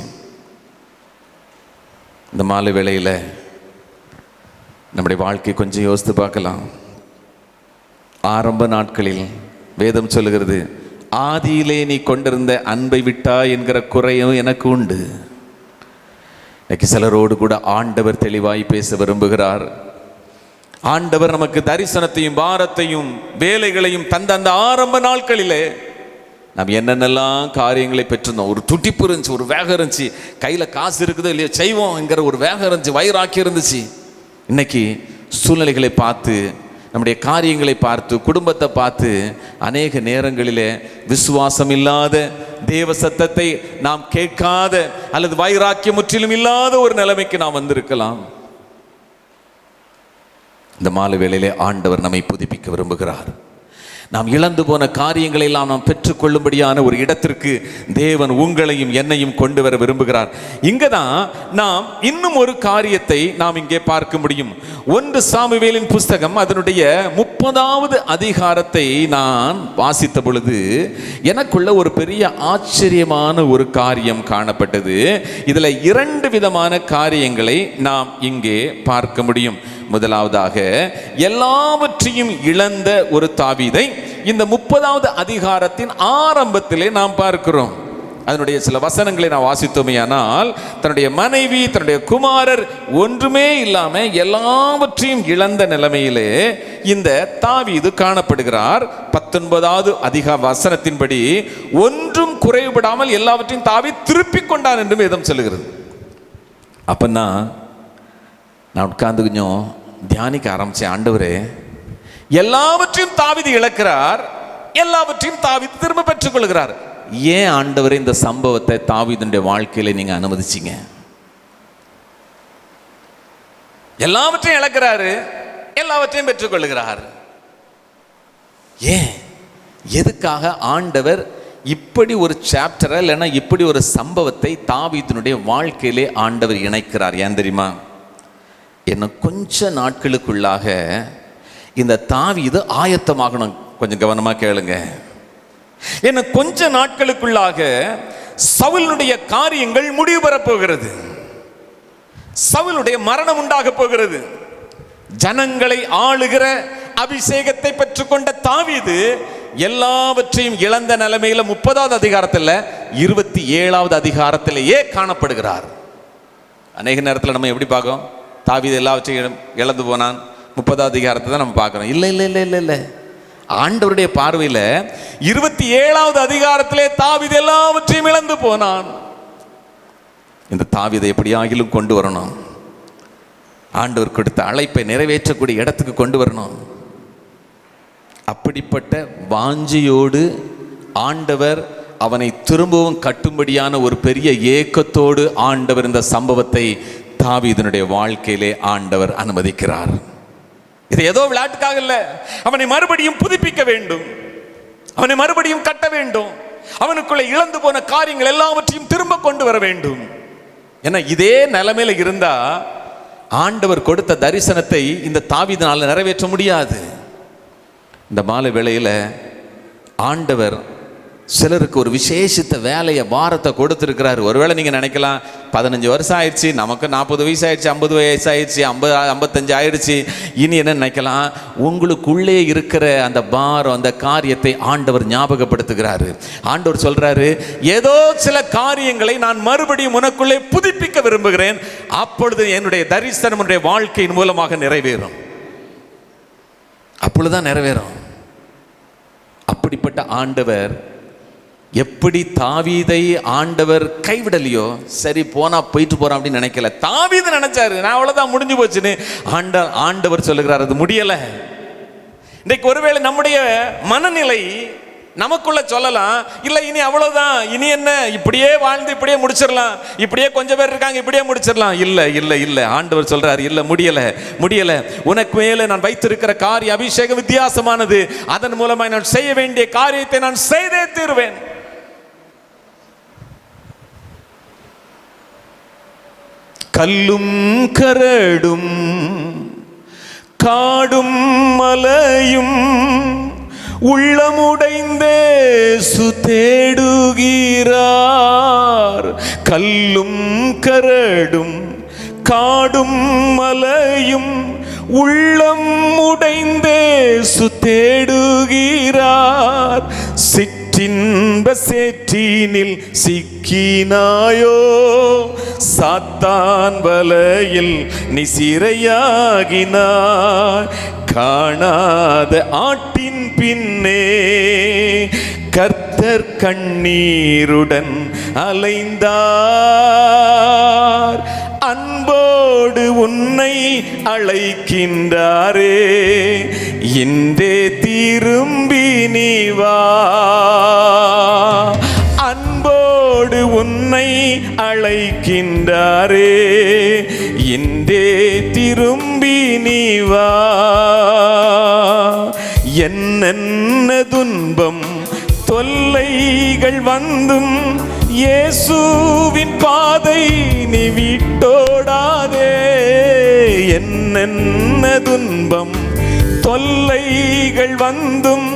இந்த மாலை வேளையில் நம்முடைய வாழ்க்கை கொஞ்சம் யோசித்து பார்க்கலாம். ஆரம்ப நாட்களில் வேதம் சொல்லுகிறது, ஆதியிலே நீ கொண்டிருந்த அன்பை விட்டா என்கிற குறையும் எனக்கு உண்டு. இன்னைக்கு சிலரோடு கூட ஆண்டவர் தெளிவாய் பேச விரும்புகிறார். ஆண்டவர் நமக்கு தரிசனத்தையும் பாரத்தையும் வேலைகளையும் தந்த அந்த ஆரம்ப நாட்களிலே நாம் என்னென்னலாம் காரியங்களை பெற்றிருந்தோம். ஒரு துடிப்பு இருந்துச்சு, ஒரு வேகம் இருந்துச்சு, கையில் காசு இருக்குதோ இல்லையோ செய்வோம் என்கிற ஒரு வேகம் இருந்துச்சு, வயிறாக்கி இருந்துச்சு. இன்னைக்கு சூழ்நிலைகளை பார்த்து, நம்முடைய காரியங்களை பார்த்து, குடும்பத்தை பார்த்து அநேக நேரங்களிலே விசுவாசம் இல்லாத, தேவ சத்தத்தை நாம் கேட்காத அல்லது வைராக்கியம் முற்றிலும் இல்லாத ஒரு நிலைமைக்கு நாம் வந்திருக்கலாம். இந்த மாலை வேளையிலே ஆண்டவர் நம்மை புதுப்பிக்க விரும்புகிறார். நாம் இழந்து போன காரியங்களை எல்லாம் நாம் பெற்றுக்கொள்ளும்படியான ஒரு இடத்திற்கு தேவன் உங்களையும் என்னையும் கொண்டு வர விரும்புகிறார். இங்கே தான் நாம் இன்னும் ஒரு காரியத்தை நாம் இங்கே பார்க்க முடியும். 1 சாமுவேலின் புஸ்தகம் அதனுடைய 30வது அதிகாரத்தை நான் வாசித்த பொழுது எனக்குள்ள ஒரு பெரிய ஆச்சரியமான ஒரு காரியம் காணப்பட்டது. இதில் 2 விதமான காரியங்களை நாம் இங்கே பார்க்க முடியும். முதலாவதாக, எல்லாவற்றையும் இழந்த ஒரு தாவீதை இந்த 30வது அதிகாரத்தின் ஆரம்பத்திலே நாம் பார்க்கிறோம். அதனுடைய சில வசனங்களை நான் வாசித்தோமேயானால், தன்னுடைய மனைவி, தன்னுடைய குமாரர் ஒன்றுமே இல்லாம எல்லாவற்றையும் இழந்த நிலைமையிலே இந்த தாவீது காணப்படுகிறார். 19வது வசனத்தின்படி, ஒன்றும் குறைபடாமல் எல்லாவற்றையும் தாவீது திருப்பிக் கொண்டான் என்று வேதம் சொல்லுகிறது. அப்பன்னா நான் உட்கார்ந்து கொஞ்சம் தியானிக்க ஆரம்பிச்சேன். ஆண்டவரே, எல்லாவற்றையும் தாவீது இழக்கிறார், எல்லாவற்றையும் தாவீது திரும்ப பெற்றுக் கொள்கிறார். ஏன் ஆண்டவரே இந்த சம்பவத்தை தாவீதுடைய வாழ்க்கையில நீங்க அனுமதிச்சீங்க? எல்லாவற்றையும் இழக்கிறாரு, எல்லாவற்றையும் பெற்றுக் கொள்கிறார். ஏன், எதுக்காக ஆண்டவர் இப்படி ஒரு சாப்டரை இல்லைன்னா இப்படி ஒரு சம்பவத்தை தாவீதுடைய வாழ்க்கையிலே ஆண்டவர் இணைக்கிறார்? ஏன் தெரியுமா? இன்னும் கொஞ்ச நாட்களுக்குள்ளாக இந்த தாவீது ஆயத்தமாகணும். கொஞ்சம் கவனமாக கேளுங்க. இன்னும் கொஞ்ச நாட்களுக்குள்ளாக சவுலுடைய காரியங்கள் முடிவு பெறப் போகிறது. சவுலுடைய மரணம் உண்டாக போகிறது. ஜனங்களை ஆளுகிற அபிஷேகத்தை பெற்றுக்கொண்ட தாவீது எல்லாவற்றையும் இழந்த நிலைமையில 30வது அதிகாரத்தில் 27வது அதிகாரத்திலேயே காணப்படுகிறார். அநேக நேரத்தில் நம்ம எப்படி பார்க்கோம்? தாவீது எல்லாவற்றையும் இழந்து போனான், 30வது அதிகாரத்தை தான் நம்ம பார்க்குறோம். இல்லை இல்லை இல்லை இல்லை இல்லை ஆண்டவருடைய பார்வையில் 27வது அதிகாரத்திலே தாவீது எல்லாவற்றையும் இழந்து போனான். இந்த தாவீதை எப்படியாகிலும் கொண்டு வரணும், ஆண்டவர் கொடுத்த அழைப்பை நிறைவேற்றக்கூடிய இடத்துக்கு கொண்டு வரணும். அப்படிப்பட்ட வாஞ்சையோடு ஆண்டவர் அவனை திரும்பவும் கட்டும்படியான ஒரு பெரிய ஏக்கத்தோடு ஆண்டவர் இந்த சம்பவத்தை தாவீதுனுடைய வாழ்க்கையிலே ஆண்டவர் அனுமதிக்கிறார். இது ஏதோ விளையாட்டுக்காக இல்லை, அவனை மறுபடியும் புதுப்பிக்க வேண்டும், அவனை மறுபடியும் கட்ட வேண்டும், அவனுக்குள்ள இழந்து போன காரியங்கள் எல்லாவற்றையும் திரும்ப கொண்டு வர வேண்டும். ஏன்னா இதே நிலைமையில இருந்தா ஆண்டவர் கொடுத்த தரிசனத்தை இந்த தாவீதினால நிறைவேற்ற முடியாது. இந்த மாலை வேளையில ஆண்டவர் சிலருக்கு ஒரு விசேஷித்த வேலையை, வாரத்தை கொடுத்துருக்கிறாரு. ஒருவேளை நீங்கள் நினைக்கலாம், 15 வருஷம் ஆயிடுச்சு, நமக்கு 40 வயசு ஆயிடுச்சு, 50 வயசு ஆயிடுச்சு, 55 ஆயிடுச்சு, இனி என்ன நினைக்கலாம்? உங்களுக்குள்ளே இருக்கிற அந்த பாரம், அந்த காரியத்தை ஆண்டவர் ஞாபகப்படுத்துகிறாரு. ஆண்டவர் சொல்றாரு, ஏதோ சில காரியங்களை நான் மறுபடியும் உனக்குள்ளே புதுப்பிக்க விரும்புகிறேன், அப்பொழுது என்னுடைய தரிசனம் என்னுடைய வாழ்க்கையின் மூலமாக நிறைவேறும். அப்பொழுதுதான் நிறைவேறும். அப்படிப்பட்ட ஆண்டவர் எப்படி தாவீதை ஆண்டவர் கைவிடலையோ, சரி போனா போயிட்டு போறான் அப்படின்னு நினைக்கல. தாவீது நினைச்சாரு, நான் அவ்வளவுதான் முடிஞ்சு போச்சுன்னு. ஆண்டவர் சொல்லுகிறார், அது முடியல. இன்னைக்கு ஒருவேளை நம்முடைய மனநிலை நமக்குள்ள சொல்லலாம், இல்லை இனி அவ்வளவுதான், இனி என்ன, இப்படியே வாழ்ந்து இப்படியே முடிச்சிடலாம், இப்படியே கொஞ்சம் பேர் இருக்காங்க இப்படியே முடிச்சிடலாம். இல்லை இல்லை இல்லை, ஆண்டவர் சொல்றாரு, இல்லை முடியல முடியல, உனக்கு மேலே நான் வைத்திருக்கிற காரிய அபிஷேகம் வித்தியாசமானது, அதன் மூலமாக நான் செய்ய வேண்டிய காரியத்தை நான் செய்தே தீர்வேன். கல்லும் கரடும் காடும் மலையும் உள்ளமுடைந்தே சுதேடுகிறார். கல்லும் கரடும் காடும் மலையும் உள்ளம் உடைந்தே தேடுகிறார். சிற்றின்ப சேற்றினில் சிக்கினாயோ, சாத்தான் வலையில் நீ சிறையாகினாய். காணாத ஆட்டின் பின்னே கர்த்தர் கண்ணீருடன் அலைந்தார். அன்போடு உன்னை அழைக்கின்றாரே, இன்றே திரும்பி நீ வா. அன்போடு உன்னை அழைக்கின்றாரே, இன்றே திரும்பி நீ வா. என்னென்ன துன்பம் தொல்லைகள் வந்தும் இயேசுவின் பாதை நீ விட்டோடாதே. என்னென்ன துன்பம் தொல்லைகள் வந்தும்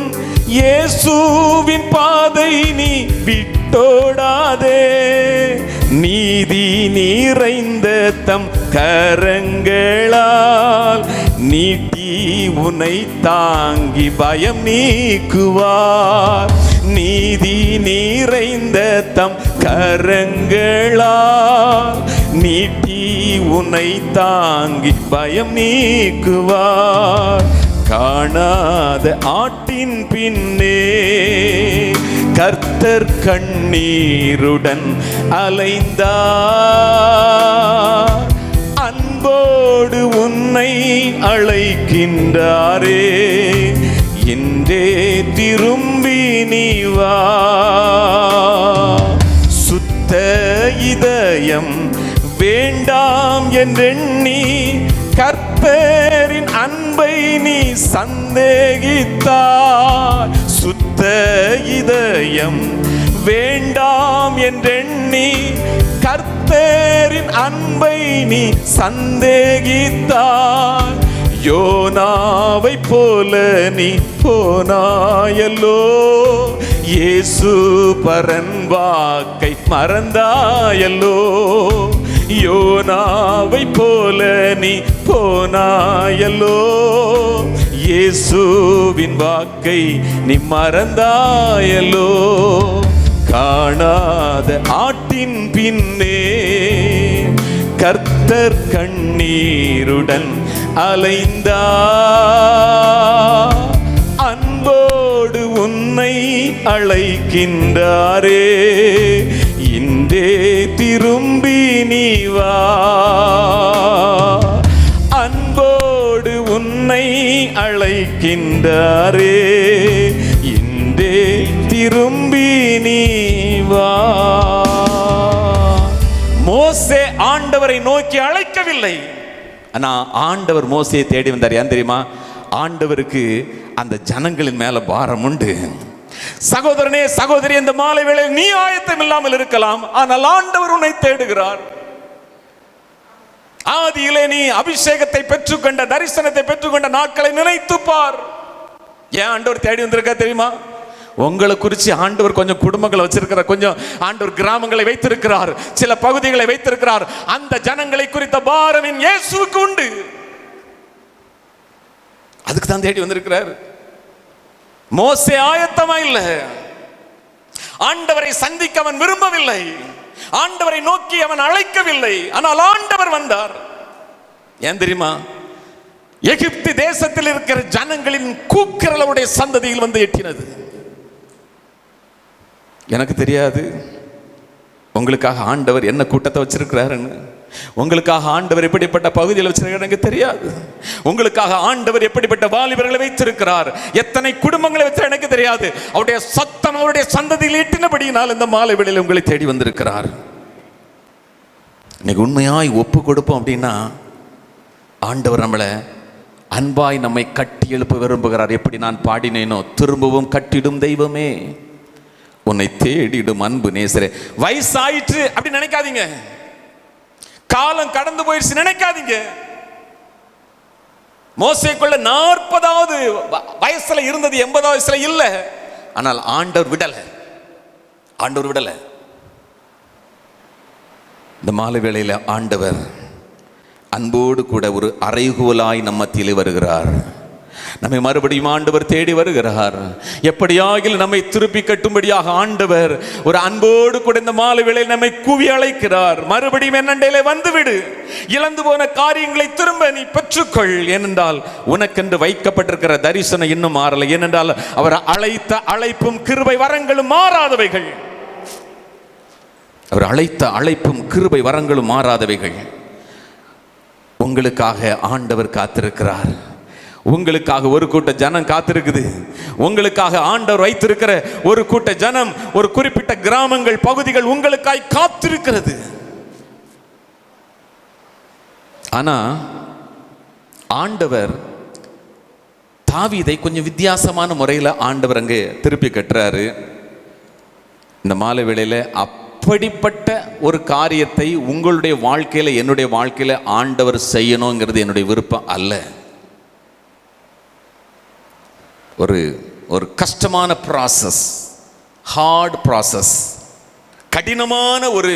இயேசுவின் பாதை நீ விட்டோடாதே. நீதி நிறைந்த தம் கரங்களால் நீட்டி உனை தாங்கி பயம் நீக்குவார். நீதி நிறைந்த தம் கரங்களால் நீட்டி உனை தாங்கி பயம் நீக்குவார். காணாத ஆட்டின் பின்னே கர்த்தர் கண்ணீருடன் அலைந்தார். அன்போடு உன்னை அழைக்கின்றாரே, இன்றே திரும்பி நீ வா. சுத்த இதயம் வேண்டாம் என்றெண்ணி கர்த்தரின் அன்பை நீ சந்தேகித்தாய். சுத்த இதயம் வேண்டாம் என்றெண்ணி கர்த்தரின் அன்பை நீ சந்தேகித்தாய். யோனாவை போல நீ போனாயல்லோ, இயேசு பரன் வாக்கை மறந்தாயல்லோ. யோனாவை போல நீ போனாயல்லோ, இயேசுவின் வாக்கை நீ மறந்தாயல்லோ. காணாத ஆட்டின் பின்னே கர்த்தர் கண்ணீருடன் அலைந்தார். அன்போடு உன்னை அழைக்கின்றாரே, இன்றே திரும்பி நீ வா. அன்போடு உன்னை அழைக்கின்றாரே, இன்றே திரும்பி நீ வா. மோசே ஆண்டவரை நோக்கி அழைக்கவில்லை, ஆனா ஆண்டவர் மோசையை தேடி வந்தார். ஏன் தெரியுமா? ஆண்டவருக்கு அந்த ஜனங்களின் மேல பாரம் உண்டு. சகோதரனே சகோதரி, இந்த மாலை வேளையில் நீ ஆயத்தம் இல்லாமல் இருக்கலாம், ஆனால் ஆண்டவர் உன்னை தேடுகிறார். ஆதியிலே நீ அபிஷேகத்தை பெற்றுக்கொண்ட, தரிசனத்தை பெற்றுக்கொண்ட நாட்களை நினைத்து பார். ஏன் ஆண்டவர் தேடி வந்திருக்க தெரியுமா? உங்களை குறித்து ஆண்டவர் கொஞ்சம் குடும்பங்களை வச்சிருக்கிறார், கொஞ்சம் ஆண்டவர் கிராமங்களை வைத்திருக்கிறார், சில பகுதிகளை வைத்திருக்கிறார். அந்த ஜனங்களை குறித்த பாரம் இயேசுவுக்கு உண்டு. அதுக்கு தான் தேடி வந்திருக்கிறார். மோசே ஆயத்தமா இல்லை, ஆண்டவரை சந்திக்க அவன் விரும்பவில்லை, ஆண்டவரை நோக்கி அவன் அழைக்கவில்லை. ஆனால் ஆண்டவர் வந்தார். ஏன் தெரியுமா? எகிப்து தேசத்தில் இருக்கிற ஜனங்களின் கூக்குரலுடைய சந்ததியில் வந்து எட்டினது. எனக்கு தெரியாது உங்களுக்காக ஆண்டவர் என்ன கூட்டத்தை வச்சிருக்கிறாருன்னு, உங்களுக்காக ஆண்டவர் எப்படிப்பட்ட பகுதியில் வச்சிருக்கிறார் எனக்கு தெரியாது. உங்களுக்காக ஆண்டவர் எப்படிப்பட்ட வாலிபர்களை வைத்திருக்கிறார், எத்தனை குடும்பங்களை வச்சு எனக்கு தெரியாது. அவருடைய சத்தம் அவருடைய சந்ததியில் எட்டினபடியினால் இந்த மாலை வேளையில் உங்களை தேடி வந்திருக்கிறார். இன்னைக்கு உண்மையாய் ஒப்பு கொடுப்போம் அப்படின்னா ஆண்டவர் நம்மளை அன்பாய் நம்மை கட்டி எழுப்ப விரும்புகிறார். எப்படி நான் பாடினேனோ, திரும்பவும் கட்டிடும் தெய்வமே உன்னை தேடிடும் அன்பு நேசரே. வயசாயிற்று அப்படி நினைக்காதீங்க, காலம் கடந்து போயிடுச்சு நினைக்காதீங்க. மோசேக்குள்ள 40வது வயசுல இருந்தது, 80வது வயசுல இல்ல. ஆனால் ஆண்டவர் விடல, ஆண்டவர் விடல. இந்த மாலை வேளையில ஆண்டவர் அன்போடு கூட ஒரு அறைகூவலாய் நம்ம மத்தியிலே வருகிறார். நம்மை மறுபடியும் ஆண்டவர் தேடி வருகிறார். எப்படியாகிலும் நம்மை திருப்பி கட்டும்படியாக ஆண்டவர் ஒரு அன்போடு கூட இந்த மாலை வேளையில் நம்மை கூவி அழைக்கிறார். மறுபடியும் என்னண்டையிலே வந்துவிடு, இழந்து போன காரியங்களை திரும்ப நீ பெற்றுக்கொள். ஏனென்றால் உனக்கென்று வைக்கப்பட்டிருக்கிற தரிசனம் இன்னும் மாறலை. ஏனென்றால் அவர் அழைத்த அழைப்பும் கிருபை வரங்களும் மாறாதவைகள். அவர் அழைத்த அழைப்பும் கிருபை வரங்களும் மாறாதவைகள். உங்களுக்காக ஆண்டவர் காத்திருக்கிறார். உங்களுக்காக ஒரு கூட்ட ஜனம் காத்திருக்குது. உங்களுக்காக ஆண்டவர் வைத்திருக்கிற ஒரு கூட்ட ஜனம், ஒரு குறிப்பிட்ட கிராமங்கள், பகுதிகள் உங்களுக்காய் காத்திருக்கிறது. ஆனா ஆண்டவர் தாவீதை கொஞ்சம் வித்தியாசமான முறையில் ஆண்டவர் அங்கே திருப்பி கட்டுறாரு. இந்த மாலை வேளையில அப்படிப்பட்ட ஒரு காரியத்தை உங்களுடைய வாழ்க்கையில, என்னுடைய வாழ்க்கையில ஆண்டவர் செய்யணுங்கிறது என்னுடைய விருப்பம் அல்ல. ஒரு கஷ்டமான ப்ராசஸ், ஹார்ட் ப்ராசஸ், கடினமான ஒரு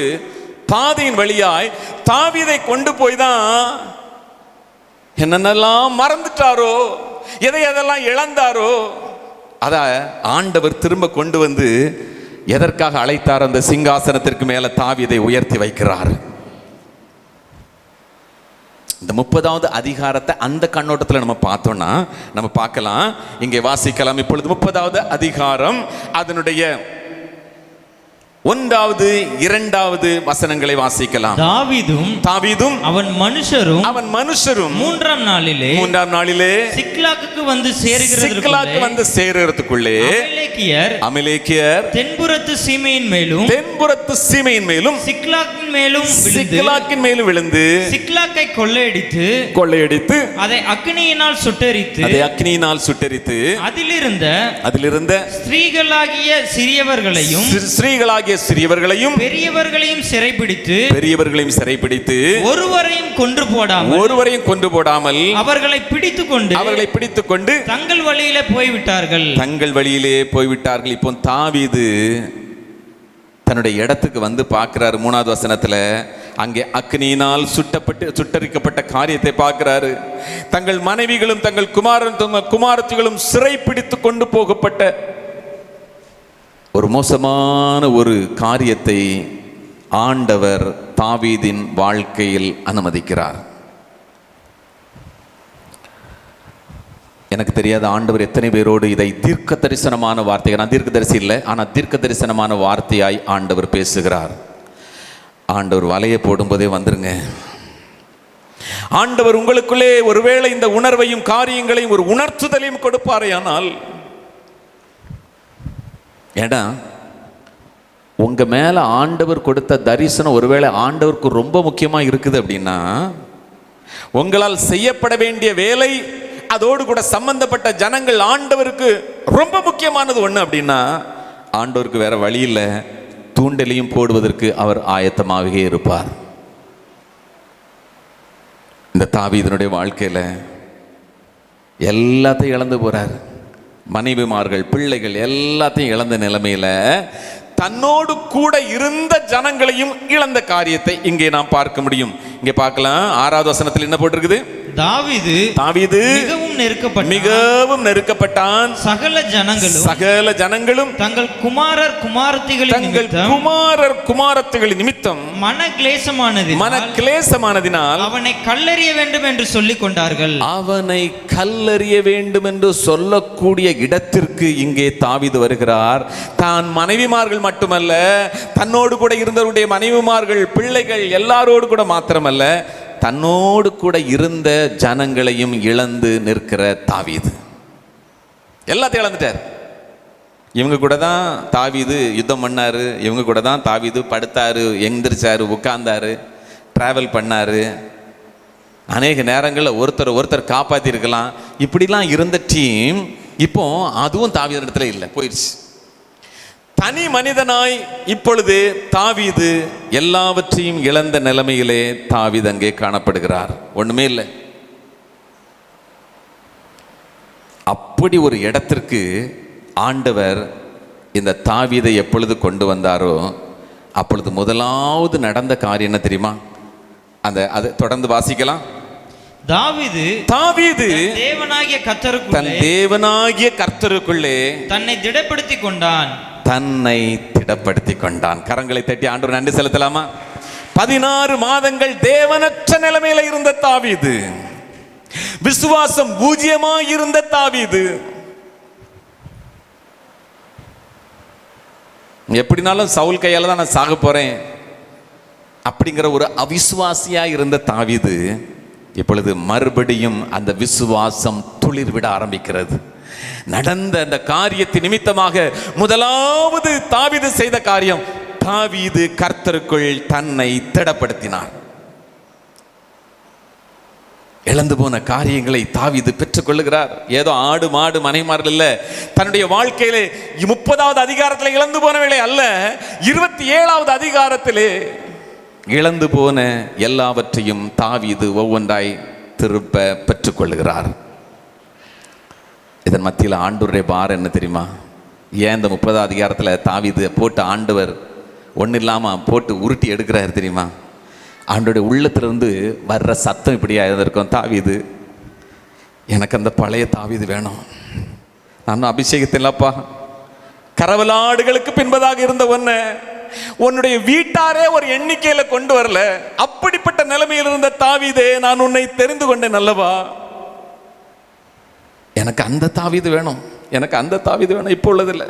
பாதையின் வழியாய் தாவீதை கொண்டு போய் தான் என்னென்னலாம் மறந்துட்டாரோ, எதையெல்லாம் இழந்தாரோ, அத ஆண்டவர் திரும்ப கொண்டு வந்து எதற்காக அழைத்தார்? அந்த சிங்காசனத்திற்கு மேல தாவீதை உயர்த்தி வைக்கிறார். இந்த 30வது அதிகாரத்தை அந்த கண்ணோட்டத்தில் நம்ம பார்த்தோம்னா நம்ம பார்க்கலாம். இங்கே வாசிக்கலாம். இப்பொழுது 30வது அதிகாரம் அதனுடைய 1வது 2வது வசனங்களை வாசிக்கலாம். தாவீதும் அவன் மனுஷரும் 3ஆம் நாளிலே சிக்லாகுக்கு வந்து சேருகிறதுக்குள்ளே அமலேக்கியர் தென்புறத்து சீமையின் மேலும் சிக்லாக்கின் மேலும் விழுந்து சிக்லாக்கை கொள்ளையடித்து அதை அக்கினியினால் சுட்டெரித்து அதிலிருந்த ஸ்திரீகளாகிய சிறியவர்களையும் பெரியவர்களையும் சிறைபிடித்து ஒருவரையும் கொன்று போடாமல் அவர்களை பிடித்துக்கொண்டு தங்கள் வழியிலே போய்விட்டார்கள். இப்போ தாவீது தன்னுடைய இடத்துக்கு வந்து பார்க்கிறாரு. 3வது வசனத்துல அங்கே அக்னியினால் சுட்டரிக்கப்பட்ட காரியத்தை பார்க்கிறாரு. தங்கள் மனைவிகளும் தங்கள் குமாரத்திகளும் சிறைப்பிடித்து கொண்டு போகப்பட்ட ஒரு மோசமான ஒரு காரியத்தை ஆண்டவர் தாவீதின் வாழ்க்கையில் அனுமதிக்கிறார். எனக்கு தெரியாத ஆண்டவர் எத்தனை பேரோடு இதை தீர்க்க தரிசனமான வார்த்தைகள், நான் தீர்க்க தரிசி இல்லை, ஆனால் தீர்க்க தரிசனமான வார்த்தையாய் ஆண்டவர் பேசுகிறார். ஆண்டவர் வலையை போடும்போதே வந்துருங்க. ஆண்டவர் உங்களுக்குள்ளே ஒருவேளை இந்த உணர்வையும் காரியங்களையும் ஒரு உணர்த்துதலையும் கொடுப்பாரேயானால், ஏன்னா உங்க மேல ஆண்டவர் கொடுத்த தரிசனம் ஒருவேளை ஆண்டவருக்கு ரொம்ப முக்கியமா இருக்குது அப்படின்னா, உங்களால் செய்யப்பட வேண்டிய வேலை, அதோடு கூட சம்பந்தப்பட்ட ஜனங்கள் ஆண்டவருக்கு ரொம்ப முக்கியமானது ஒண்ணு அப்படின்னா, ஆண்டவருக்கு வேற வழி இல்லை, தூண்டலையும் போடுவதற்கு அவர் ஆயத்தமாகவே இருப்பார். இந்த தாவீதினுடைய வாழ்க்கையில எல்லாத்தையும் இழந்து போறார். மனைவிமார்கள், பிள்ளைகள் எல்லாத்தையும் இழந்த நிலைமையில தன்னோடு கூட இருந்த ஜனங்களையும் இழந்த காரியத்தை இங்கே நாம் பார்க்க முடியும். இங்கே பார்க்கலாம். 6வது வசனத்தில் என்ன போட்டிருக்குது? தாவீது மிகவும் நெருக்கப்பட்டான். சகல ஜனங்களும் தங்கள் குமாரர் குமாரத்திகளின் நிமித்தம் மனக்லேசமானதினால் அவனை கல்லெறிய வேண்டும் என்று சொல்லிக் கொண்டார்கள். அவனை கல்லெறிய வேண்டும் என்று சொல்லக்கூடிய இடத்திற்கு இங்கே தாவீது வருகிறார். தான் மனைவிமார்கள் மட்டுமல்ல, தன்னோடு கூட இருந்தவருடைய மனைவிமார்கள், பிள்ளைகள் எல்லாரோடு கூட மாத்திரமல்ல, தன்னோடு கூட இருந்த ஜனங்களையும் இழந்து நிற்கிற தாவீது எல்லாத்தையும் இழந்துட்டார். இவங்க கூட தான் தாவீது யுத்தம் பண்ணாரு, இவங்க கூட தான் தாவீது படுத்தாரு, எந்திரிச்சாரு, உட்கார்ந்தாரு, டிராவல் பண்ணாரு. அநேக நேரங்களில் ஒருத்தர் காப்பாற்றிருக்கலாம். இப்படிலாம் இருந்த டீம் இப்போ அதுவும் தாவீது இடத்துல இல்லை, போயிடுச்சு. தனி மனிதனாய் இப்பொழுது தாவீது எல்லாவற்றையும் இழந்த நிலைமையிலே தாவீது அங்கே காணப்படுகிறார். ஒண்ணுமே இல்லை. அப்படி ஒரு இடத்திற்கு ஆண்டவர் இந்த தாவீதை எப்பொழுது கொண்டு வந்தாரோ அப்பொழுது முதலாவது நடந்த காரியம் என்ன தெரியுமா? அது தொடர்ந்து வாசிக்கலாம். தாவீது தேவனாகிய கர்த்தருக்குள்ளே தன்னை திடப்படுத்திக் கொண்டான். கரங்களை தட்டி ஆண்டவர் நன்றி செலுத்தலாமா? 16 மாதங்கள் தேவனற்ற நிலைமையில இருந்த தாவீது, விசுவாசம் பூஜ்யமாய் இருந்த தாவீது, எப்படினாலும் சவுல் கையால தான் நான் சாக போறேன் அப்படிங்கிற ஒரு அவிசுவாசியா இருந்த தாவீது இப்பொழுது மறுபடியும் அந்த விசுவாசம் துளிர் விட ஆரம்பிக்கிறது. நடந்த அந்த காரியத்தின் நிமித்தமாக முதலாவது தாவீது செய்த காரியம், தாவீது கர்த்தருக்குள் தன்னை திடப்படுத்தினார். இழந்து போன காரியங்களை தாவீது பெற்றுக் கொள்ளுகிறார். ஏதோ ஆடு மாடு மனைமார்கள் இல்ல, தன்னுடைய வாழ்க்கையிலே 30வது அதிகாரத்தில் இழந்து போனவர்களே அல்ல, 27வது அதிகாரத்திலே இழந்து போன எல்லாவற்றையும் தாவீது ஒவ்வொன்றாய் திருப்ப பெற்றுக் கொள்ளுகிறார். இதன் மத்தியில் ஆண்டவருடைய பாரம் என்ன தெரியுமா? ஏன் இந்த 30வது அதிகாரத்தில் தாவீது போட்டு ஆண்டவர் ஒன்றும் இல்லாமல் போட்டு உருட்டி எடுக்கிறார் தெரியுமா? ஆண்டோடைய உள்ளத்திலிருந்து வர்ற சத்தம் இப்படியா இருந்திருக்கும், தாவீது எனக்கு அந்த பழைய தாவீது வேணும், நான் அபிஷேகத்தில்லப்பா, கரவலாடுகளுக்கு பின்பதாக இருந்த உன்னுடைய வீட்டாரே ஒரு எண்ணிக்கையில கொண்டு வரல, அப்படிப்பட்ட நிலைமையில் இருந்த தாவீதே நான் உன்னை தெரிந்து கொண்டேன் அல்லவா, எனக்கு அந்த தாவீது வேணும், எனக்கு அந்த தாவீது வேணும், இப்போ உள்ளதில்லை.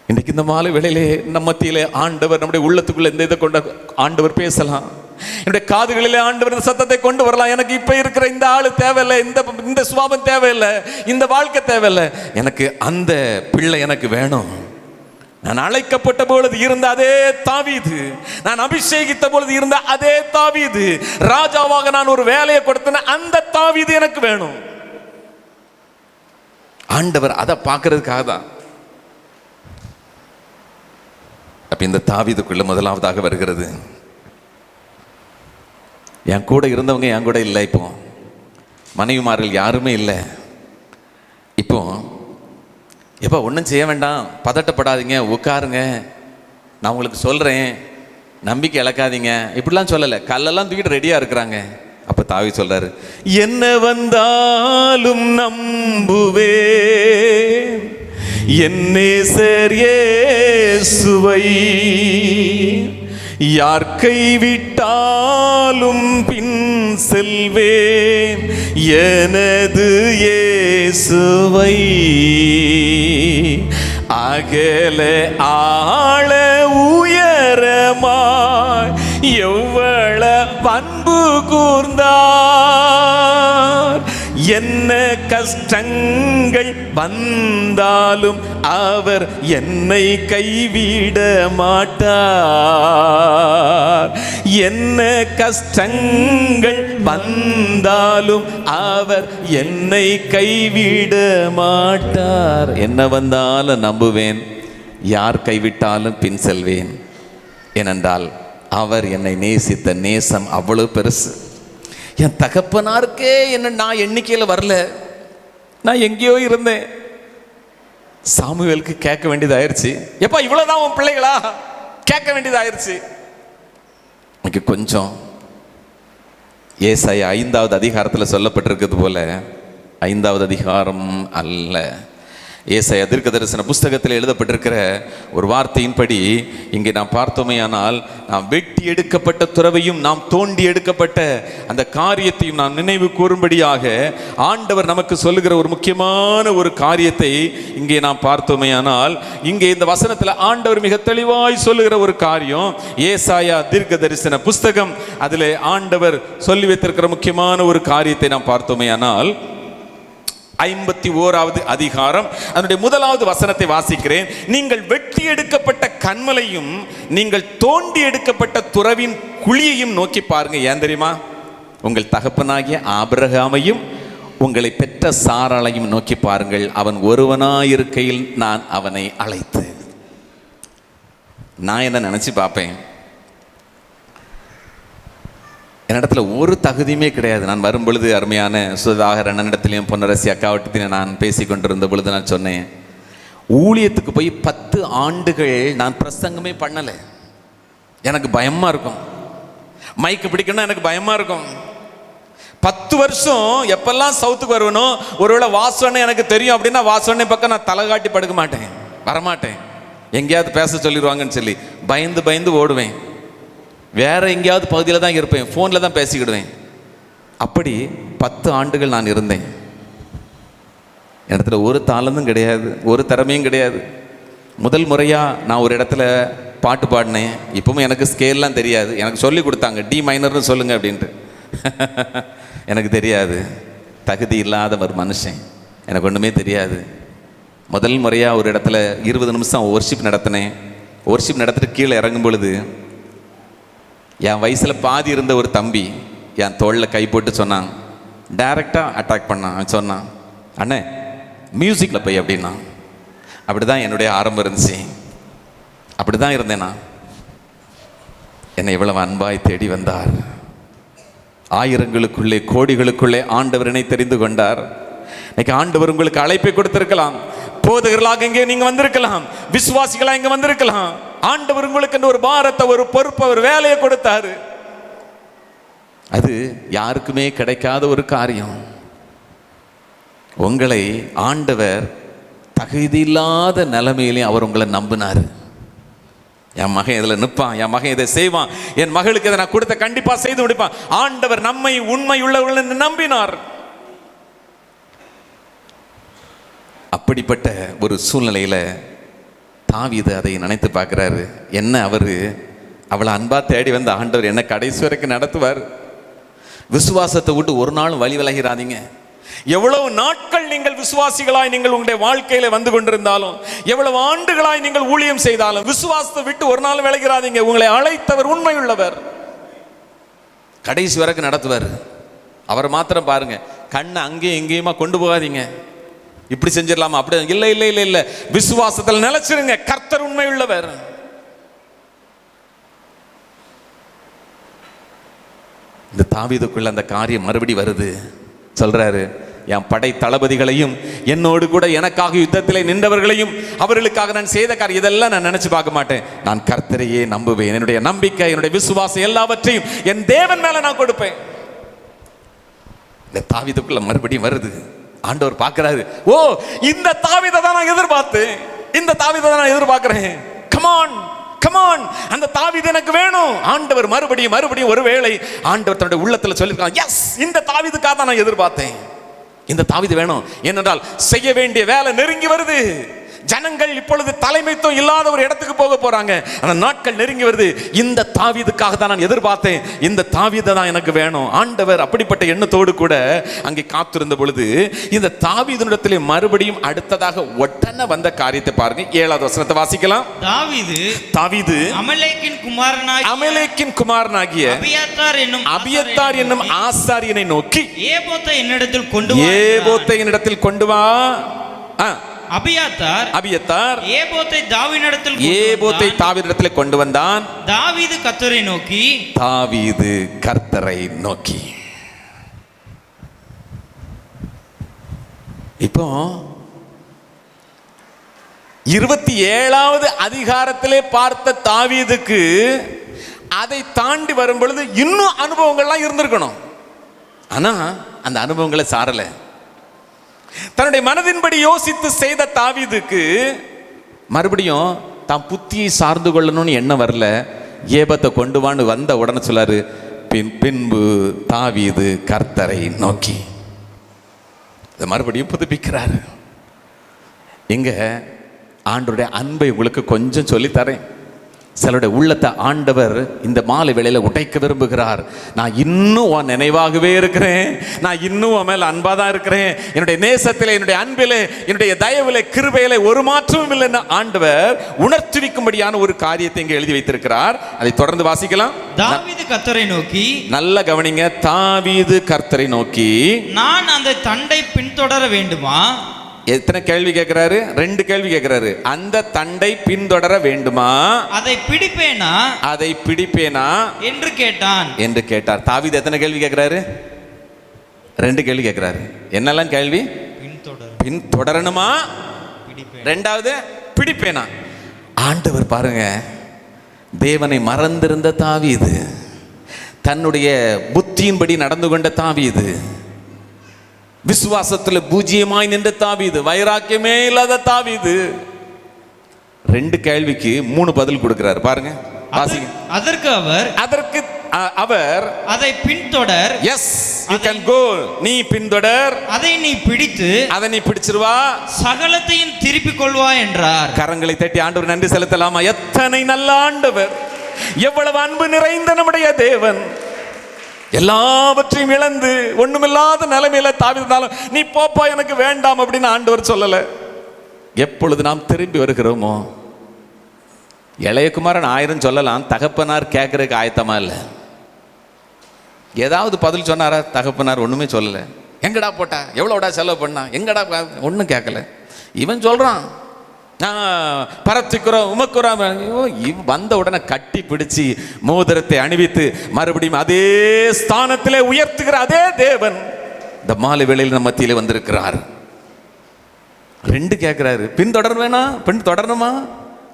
இன்றைக்கு இந்த மாலை வேளையிலே நம்ம மத்தியிலே ஆண்டவர் நம்முடைய உள்ளத்துக்குள்ள இந்த இதை கொண்ட ஆண்டவர் பேசலாம். என்னுடைய காதுகளிலே ஆண்டவர் இந்த சத்தத்தை கொண்டு வரலாம். எனக்கு இப்ப இருக்கிற இந்த ஆளு தேவையில்லை, இந்த சுபாவம் தேவையில்லை, இந்த வாழ்க்கை தேவையில்லை, எனக்கு அந்த பிள்ளை எனக்கு வேணும். நான் அழைக்கப்பட்ட பொழுது இருந்த அதே தாவீது, நான் அபிஷேகித்த பொழுது இருந்த அதே தாவீது, ராஜாவாக நான் ஒரு வேலையை கொடுத்தேன், அந்த தாவீது எனக்கு வேணும். ஆண்டவர் அதை பார்க்கறதுக்காக தான். அப்ப இந்த தாவீதுக்குள்ள முதலாவதாக வருகிறது, என் கூட இருந்தவங்க என் கூட இல்லை, இப்போ மனைவிமார்கள் யாருமே இல்லை, இப்போ எப்போ ஒன்றும் செய்ய வேண்டாம், பதட்டப்படாதீங்க, உட்காருங்க, நான் உங்களுக்கு சொல்கிறேன், நம்பிக்கை இழக்காதீங்க, இப்படிலாம் சொல்லலை, கல்லெல்லாம் தூக்கிட்டு ரெடியாக இருக்கிறாங்க. அப்போ தாவீது சொல்றாரு, என்ன வந்தாலும் நம்புவே என் நேசர் இயேசுவை, யார் கைவிட்டாலும் பின் செல்வேன் எனது இயேசுவை, அகல ஆழ உயரமாய் எவ்வளவு அன்பு கூர்ந்தார், என்ன கஷ்டங்கள் வந்தாலும் அவர் என்னை கைவிட மாட்டார், என்ன கஷ்டங்கள் வந்தாலும் அவர் என்னை கைவிட மாட்டார், என்ன வந்தாலும் நம்புவேன், யார் கைவிட்டாலும் பின் செல்வேன், ஏனென்றால் அவர் என்னை நேசித்த நேசம் அவ்வளவு பெருசு. என் தகப்பனாருக்கே என்ன நான் எண்ணிக்கையில் வரல, நான் எங்கேயோ இருந்தேன். சாமுவேலுக்கு கேட்க வேண்டியதாயிருச்சு, எப்பா இவ்வளவுதான் உன் பிள்ளைகளா, கேட்க வேண்டியதாயிருச்சு. இன்னைக்கு கொஞ்சம் ஏசாயா 5வது அதிகாரத்தில் சொல்லப்பட்டிருக்கிறது போல, 5வது அதிகாரம் அல்ல, ஏசாயா தீர்க்கதரிசன புஸ்தகத்தில் எழுதப்பட்டிருக்கிற ஒரு வார்த்தையின்படி இங்கே நாம் பார்த்தோமேயானால், நாம் வெட்டி எடுக்கப்பட்ட துறவையும் நாம் தோண்டி எடுக்கப்பட்ட அந்த காரியத்தையும் நாம் நினைவு கூறும்படியாக ஆண்டவர் நமக்கு சொல்லுகிற ஒரு முக்கியமான ஒரு காரியத்தை இங்கே நாம் பார்த்தோமேயானால், இங்கே இந்த வசனத்தில் ஆண்டவர் மிக தெளிவாய் சொல்லுகிற ஒரு காரியம், ஏசாயா தீர்க்கதரிசன புஸ்தகம் அதிலே ஆண்டவர் சொல்லி வைத்திருக்கிற முக்கியமான ஒரு காரியத்தை நாம் பார்த்தோமேயானால், 51வது அதிகாரம் அதனுடைய 1வது வசனத்தை வாசிக்கிறேன். நீங்கள் வெட்டி எடுக்கப்பட்ட கன்மலையும் நீங்கள் தோண்டி எடுக்கப்பட்ட துறவின் குழியையும் நோக்கி பாருங்க. ஏன் தெரியுமா? உங்கள் தகப்பனாகிய ஆபிரகாமையும் உங்களை பெற்ற சாராளையும் நோக்கி பாருங்கள், அவன் ஒருவனாயிருக்கையில் நான் அவனை அழைத்து. நான் என்ன நினைச்சு பார்ப்பேன், என்னிடத்துல ஒரு தகுதியுமே கிடையாது. நான் வரும் பொழுது அருமையான சுதாகர் அண்ணனிடத்திலையும் பொன்னரசி அக்காவட்டத்திலையும் நான் பேசி கொண்டிருந்த பொழுது நான் சொன்னேன், ஊழியத்துக்கு போய் 10 ஆண்டுகள் நான் பிரசங்கமே பண்ணலை, எனக்கு பயமாக இருக்கும். மைக்கு பிடிக்கணும்னா எனக்கு பயமா இருக்கும். 10 வருஷம் எப்பெல்லாம் சவுத்துக்கு வருவனோ, ஒருவேளை வாசனை எனக்கு தெரியும் அப்படின்னா வாசனை பக்கம் நான் தலை காட்டி படுக்க மாட்டேன், வரமாட்டேன். எங்கேயாவது பேச சொல்லிடுவாங்கன்னு சொல்லி பயந்து பயந்து ஓடுவேன். வேற எங்கேயாவது பகுதியில் தான் இருப்பேன், ஃபோனில் தான் பேசிக்கிடுவேன். அப்படி 10 ஆண்டுகள் நான் இருந்தேன். இடத்துல ஒரு தாளந்தும் கிடையாது, ஒரு திறமையும் கிடையாது. முதல் முறையாக நான் ஒரு இடத்துல பாட்டு பாடினேன். இப்பவும் எனக்கு ஸ்கேல்லாம் தெரியாது. எனக்கு சொல்லி கொடுத்தாங்க, டி மைனர்னு சொல்லுங்க அப்படின்ட்டு. எனக்கு தெரியாது, தகுதி இல்லாத ஒரு மனுஷன், எனக்கு ஒன்றுமே தெரியாது. முதல் முறையாக ஒரு இடத்துல 20 நிமிஷம் ஒர்ஷிப் நடத்தினேன். ஒர்ஷிப் நடத்திட்டு கீழே இறங்கும் பொழுது என் வயசில் பாதி இருந்த ஒரு தம்பி என் தோளில் கை போட்டு சொன்னான், டைரெக்டாக அட்டாக் பண்ணான். சொன்னான், அண்ணே மியூசிக்கில் போய் அப்படின்னா. அப்படி தான் என்னுடைய ஆரம்பம் இருந்துச்சு. அப்படி தான் இருந்தேன் நான். என்னை இவ்வளவு அன்பாய் தேடி வந்தார். ஆயிரங்களுக்குள்ளே கோடிகளுக்குள்ளே ஆண்டவர் என்னை தெரிந்து கொண்டார். இன்னைக்கு ஆண்டவர் உங்களுக்கு அழைப்பை கொடுத்திருக்கலாம். போதகர்களாக இங்கே நீங்க வந்திருக்கலாம், விசுவாசிகளா இங்க வந்திருக்கலாம். ஆண்டவர் உங்களுக்கு ஒரு பாரத்தை, ஒரு பொறுப்பை, ஒரு வேலையை கொடுத்தாரு. அது யாருக்குமே கிடைக்காத ஒரு காரியம். உங்களை ஆண்டவர் தகுதி இல்லாத நிலைமையிலையும் அவர் உங்களை நம்பினார். என் மகன் இதில் நிற்பான், என் மகன் இதை செய்வான், என் மகளுக்கு இதை நான் கொடுத்த கண்டிப்பாக செய்து முடிப்பான். ஆண்டவர் நம்மை உண்மை உள்ளவர்கள் நம்பினார். அப்படிப்பட்ட ஒரு சூழ்நிலையில் தாவீது அதை நினைத்து பார்க்குறாரு. என்ன அவளை அன்பா தேடி வந்த ஆண்டவர் என்ன கடைசி வரைக்கும் நடத்துவார். விசுவாசத்தை விட்டு ஒரு நாளும் வழி விலகிறாதீங்க. எவ்வளவு நாட்கள் நீங்கள் விசுவாசிகளாய் நீங்கள் உங்களுடைய வாழ்க்கையில வந்து கொண்டிருந்தாலும், எவ்வளவு ஆண்டுகளாய் நீங்கள் ஊழியம் செய்தாலும், விசுவாசத்தை விட்டு ஒரு நாள் விலகிறாதீங்க. உங்களை அழைத்தவர் உண்மை உள்ளவர், கடைசி வரைக்கும் நடத்துவார். அவரை மாத்திரம் பாருங்க, கண்ணை அங்கேயும் எங்கேயுமா கொண்டு போகாதீங்க. இப்படி செஞ்சிடலாமா, அப்படி இல்லை இல்லை இல்லை இல்லை, விசுவாசத்தில் நிலைச்சிருங்க. கர்த்தர் உண்மை உள்ளவர். இந்த தாவீதுக்குள்ள அந்த காரியம் மறுபடி வருது. சொல்றாரு, என் படை தளபதிகளையும் என்னோடு கூட எனக்காக யுத்தத்திலே நின்றவர்களையும் அவர்களுக்காக நான் செய்த காரியம் இதெல்லாம் நான் நினைச்சு பார்க்க மாட்டேன். நான் கர்த்தரையே நம்புவேன். என்னுடைய நம்பிக்கை, என்னுடைய விசுவாசம் எல்லாவற்றையும் என் தேவன் மேல நான் கொடுப்பேன். இந்த தாவீதுக்குள்ள மறுபடியும் வருது. ஆண்டவர் பார்க்கிறாரு, ஓ இந்த தாவீதை தான் நான் எதிர்பார்த்தேன், இந்த தாவீதை தான் நான் எதிர்பார்க்கிறேன். கமான் கமான், அந்த தாவீது எனக்கு வேணும். ஆண்டவர் மறுபடியும் மறுபடியும் ஒருவேளை ஆண்டவர் தன்னுடைய உள்ளத்தில் சொல்லியிருக்காங்க, எஸ் இந்த தாவீதுக்காக தான் நான் எதிர்பார்த்தேன், இந்த தாவீது வேணும். ஏனென்றால் செய்ய வேண்டிய வேலை நெருங்கி வருது. ஜனங்கள் இப்பொழுது தலைமைத்துவம் இல்லாத ஒரு இடத்துக்கு போக போறாங்க. அந்த நாட்கள் நெருங்கி வருது. இந்த தாவீதுக்காக தான் நான் எதிர்பார்த்தேன், இந்த தாவீதை தான் எனக்கு வேணும். ஆண்டவர் அப்படிப்பட்ட எண்ணத்தோடு கூட அங்கே காத்திருந்த பொழுது இந்த தாவீதினிடத்திலே மறுபடியும் அடுத்ததாக ஒட்டன வந்த காரியத்தை பாருங்க. 7வது வசனத்தை வாசிக்கலாம். தாவீது அமலேக்கின் குமாரனாகிய அபியத்தார் என்னும் ஆசாரியனை நோக்கி, ஏபோத்தை என்னிடத்தில் கொண்டு வா. அபியத்தார் ஏபோத்தை தாவீதிடத்தில் கொண்டு வந்தான். தாவீது கர்த்தரை நோக்கி. இப்போ 27வது அதிகாரத்திலே பார்த்த தாவீதுக்கு அதை தாண்டி வரும் பொழுது இன்னும் அனுபவங்கள்லாம் இருந்திருக்கணும். ஆனா அந்த அனுபவங்களை சாரல. தன்னுடைய மனதின்படி யோசித்து செய்த தாவீதுக்கு மறுபடியும் தான் புத்தியை சார்ந்து கொள்ளணும்னு எண்ணம் வரல. ஏபத்தை கொண்டு வான்னு வந்த உடனே சொல்லாரு, பின்பு தாவீது கர்த்தரை நோக்கி. இதை மறுபடியும் புதுப்பிக்கிறாரு. இங்க ஆண்டவருடைய அன்பை உங்களுக்கு கொஞ்சம் சொல்லித்தரேன். சிலருடைய உள்ளத்தை ஆண்டவர் இந்த மாலை வேளையில உடைக்க விரும்புகிறார். நான் இன்னும் உன் நினைவாகவே இருக்கிறேன், நான் இன்னும் உன் மேல அன்பா தான் இருக்கிறேன், என்னுடைய நேசத்திலே, என்னுடைய அன்பிலே, என்னுடைய தயவிலே, கிருபையிலே ஒரு மாற்றமும் இல்லைன்னு ஆண்டவர் உணர்த்துவிக்கும்படியான ஒரு காரியத்தை இங்கே எழுதி வைத்திருக்கிறார். அதை தொடர்ந்து வாசிக்கலாம். தாவீது கர்த்தரை நோக்கி, நல்ல கவனிங்க, தாவீது கர்த்தரை நோக்கி, நான் அந்த தண்டை பின்தொடர வேண்டுமா? எத்தனை கேள்வி கேட்கிறாரு? 2 கேள்வி கேட்கிறாரு. அந்த தண்டை பின்தொடர வேண்டுமா, அதை பிடிப்பேனா என்று கேட்டார். தாவீது எத்தனை கேள்வி கேட்கிறாரு? 2 கேள்வி கேட்கிறாரு. என்னெல்லாம் கேள்வி? பின்தொடரணுமா, 2வது பிடிப்பேனா. ஆண்டவர் பாருங்க, தேவனை மறந்திருந்த தாவீது தன்னுடைய புத்தியின்படி நடந்து கொண்ட தாவீது, விசுவாசத்தில் பூஜ்ஜியமாய் நின்ற தாவீது, வைராக்கியமே இல்லாத தாவீது 2 கேள்விக்கு 3 பதில் கொடுக்கிறார். பாருங்க, வாசிங்க. அதற்கு அவர் அதை பின்தொடர். Yes, you can go. நீ பின்தொடர், அதை நீ பிடிச்சிருவா, சகலத்தையும் திருப்பிக் கொள்வா என்றார். கரங்களை தட்டி ஆண்டவர் நன்றி செலுத்தலாமா? எத்தனை நல்ல ஆண்டவர், எவ்வளவு அன்பு நிறைந்த நம்முடைய தேவன். எல்லாவற்றையும் இழந்து ஒண்ணுமில்லாத நிலைமையில தாவீதுனாலும் நீ போப்பா எனக்கு வேண்டாம் அப்படின்னு ஆண்டவர் சொல்லல. எப்பொழுது நாம் திரும்பி வருகிறோமோ, இளையகுமாரன் 1000 சொல்லலாம், தகப்பனார் கேட்கறதுக்கு ஆயத்தமா இல்லை. ஏதாவது பதில் சொன்னாரா? தகப்பனார் ஒண்ணுமே சொல்லல. எங்கடா போட்டா, எவ்வளோடா செலவு பண்ணா, எங்கடா, ஒன்றும் கேட்கல. இவன் சொல்றான், பரத்திக்கிறோம் உமக்குறோம். வந்த உடனே கட்டி பிடிச்சி மோதிரத்தை அணிவித்து மறுபடியும் அதே ஸ்தானத்திலே உயர்த்துகிற அதே தேவன் இந்த மாலை வேளையில் நம்ம மத்தியிலே வந்திருக்கிறார். 2 கேட்கிறாரு, பின்தொடர்வேனா, பின்தொடரணுமா,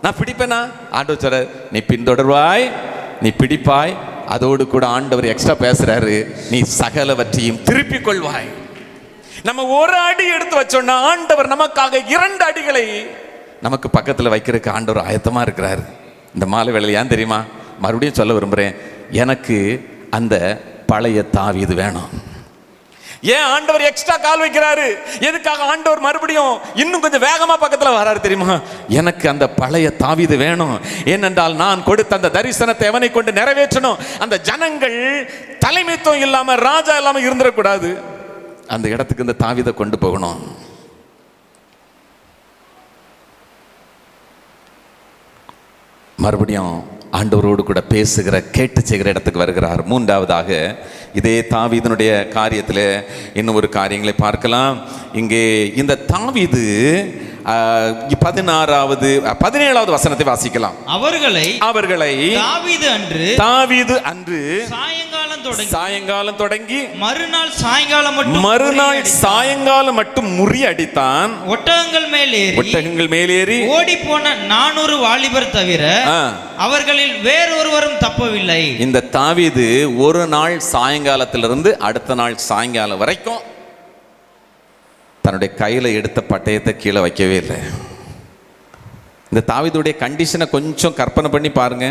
நான் பிடிப்பேனா? ஆண்டவர் சொல்ற, நீ பின்தொடர்வாய், நீ பிடிப்பாய். அதோடு கூட ஆண்டவர் எக்ஸ்ட்ரா பேசுறாரு, நீ சகலவற்றையும் திருப்பிக் கொள்வாய். நம்ம ஒரு அடி எடுத்து வச்சோம்னா ஆண்டவர் நமக்காக 2 அடிகளை நமக்கு பக்கத்தில் வைக்கிறதுக்கு ஆண்டவர் ஆயத்தமா இருக்கிறாரு. இந்த மாலை வேளையில் ஏன் தெரியுமா மறுபடியும் சொல்ல விரும்புறேன், எனக்கு அந்த பழைய தாவீது வேணும். ஏன் ஆண்டவர் எக்ஸ்ட்ரா கால் வைக்கிறாரு? எதுக்காக ஆண்டவர் மறுபடியும் இன்னும் கொஞ்சம் வேகமா பக்கத்துல வராரு தெரியுமா? எனக்கு அந்த பழைய தாவீது வேணும். ஏனென்றால் நான் கொடுத்த அந்த தரிசனத்தை எவனை கொண்டு நிறைவேற்றணும். அந்த ஜனங்கள் தலைமைத்துவம் இல்லாம, ராஜா இல்லாம இருந்துடக்கூடாது. அந்த இடத்துக்கு இந்த தாவீதை கொண்டு போகணும். மறுபடியும் ஆண்டவரோடு கூட பேசுகிற, கேட்டு செய்கிற இடத்துக்கு வருகிறார். 3ஆவதாக இதே தாவீதினுடைய காரியத்தில் இன்னும் ஒரு காரியங்களை பார்க்கலாம். இங்கே இந்த தாவீது 17வது வசனத்தை வாசிக்கலாம். அவர்களை தாவீது அன்று சாயங்காலம் தொடங்கி மறுநாள் சாயங்காலம் மட்டும் முறியடித்தான். ஒட்டகங்கள் மேலேறி ஓடி போன 400 வாலிபர் தவிர அவர்களில் வேறொருவரும் தப்பவில்லை. இந்த தாவீது ஒரு நாள் சாயங்காலத்திலிருந்து அடுத்த நாள் சாயங்காலம் வரைக்கும் தன்னுடைய கையில் எடுத்த பட்டயத்தை கீழே வைக்கவே இல்லை. இந்த தாவீதுடைய கண்டிஷனை கொஞ்சம் கற்பனை பண்ணி பாருங்க.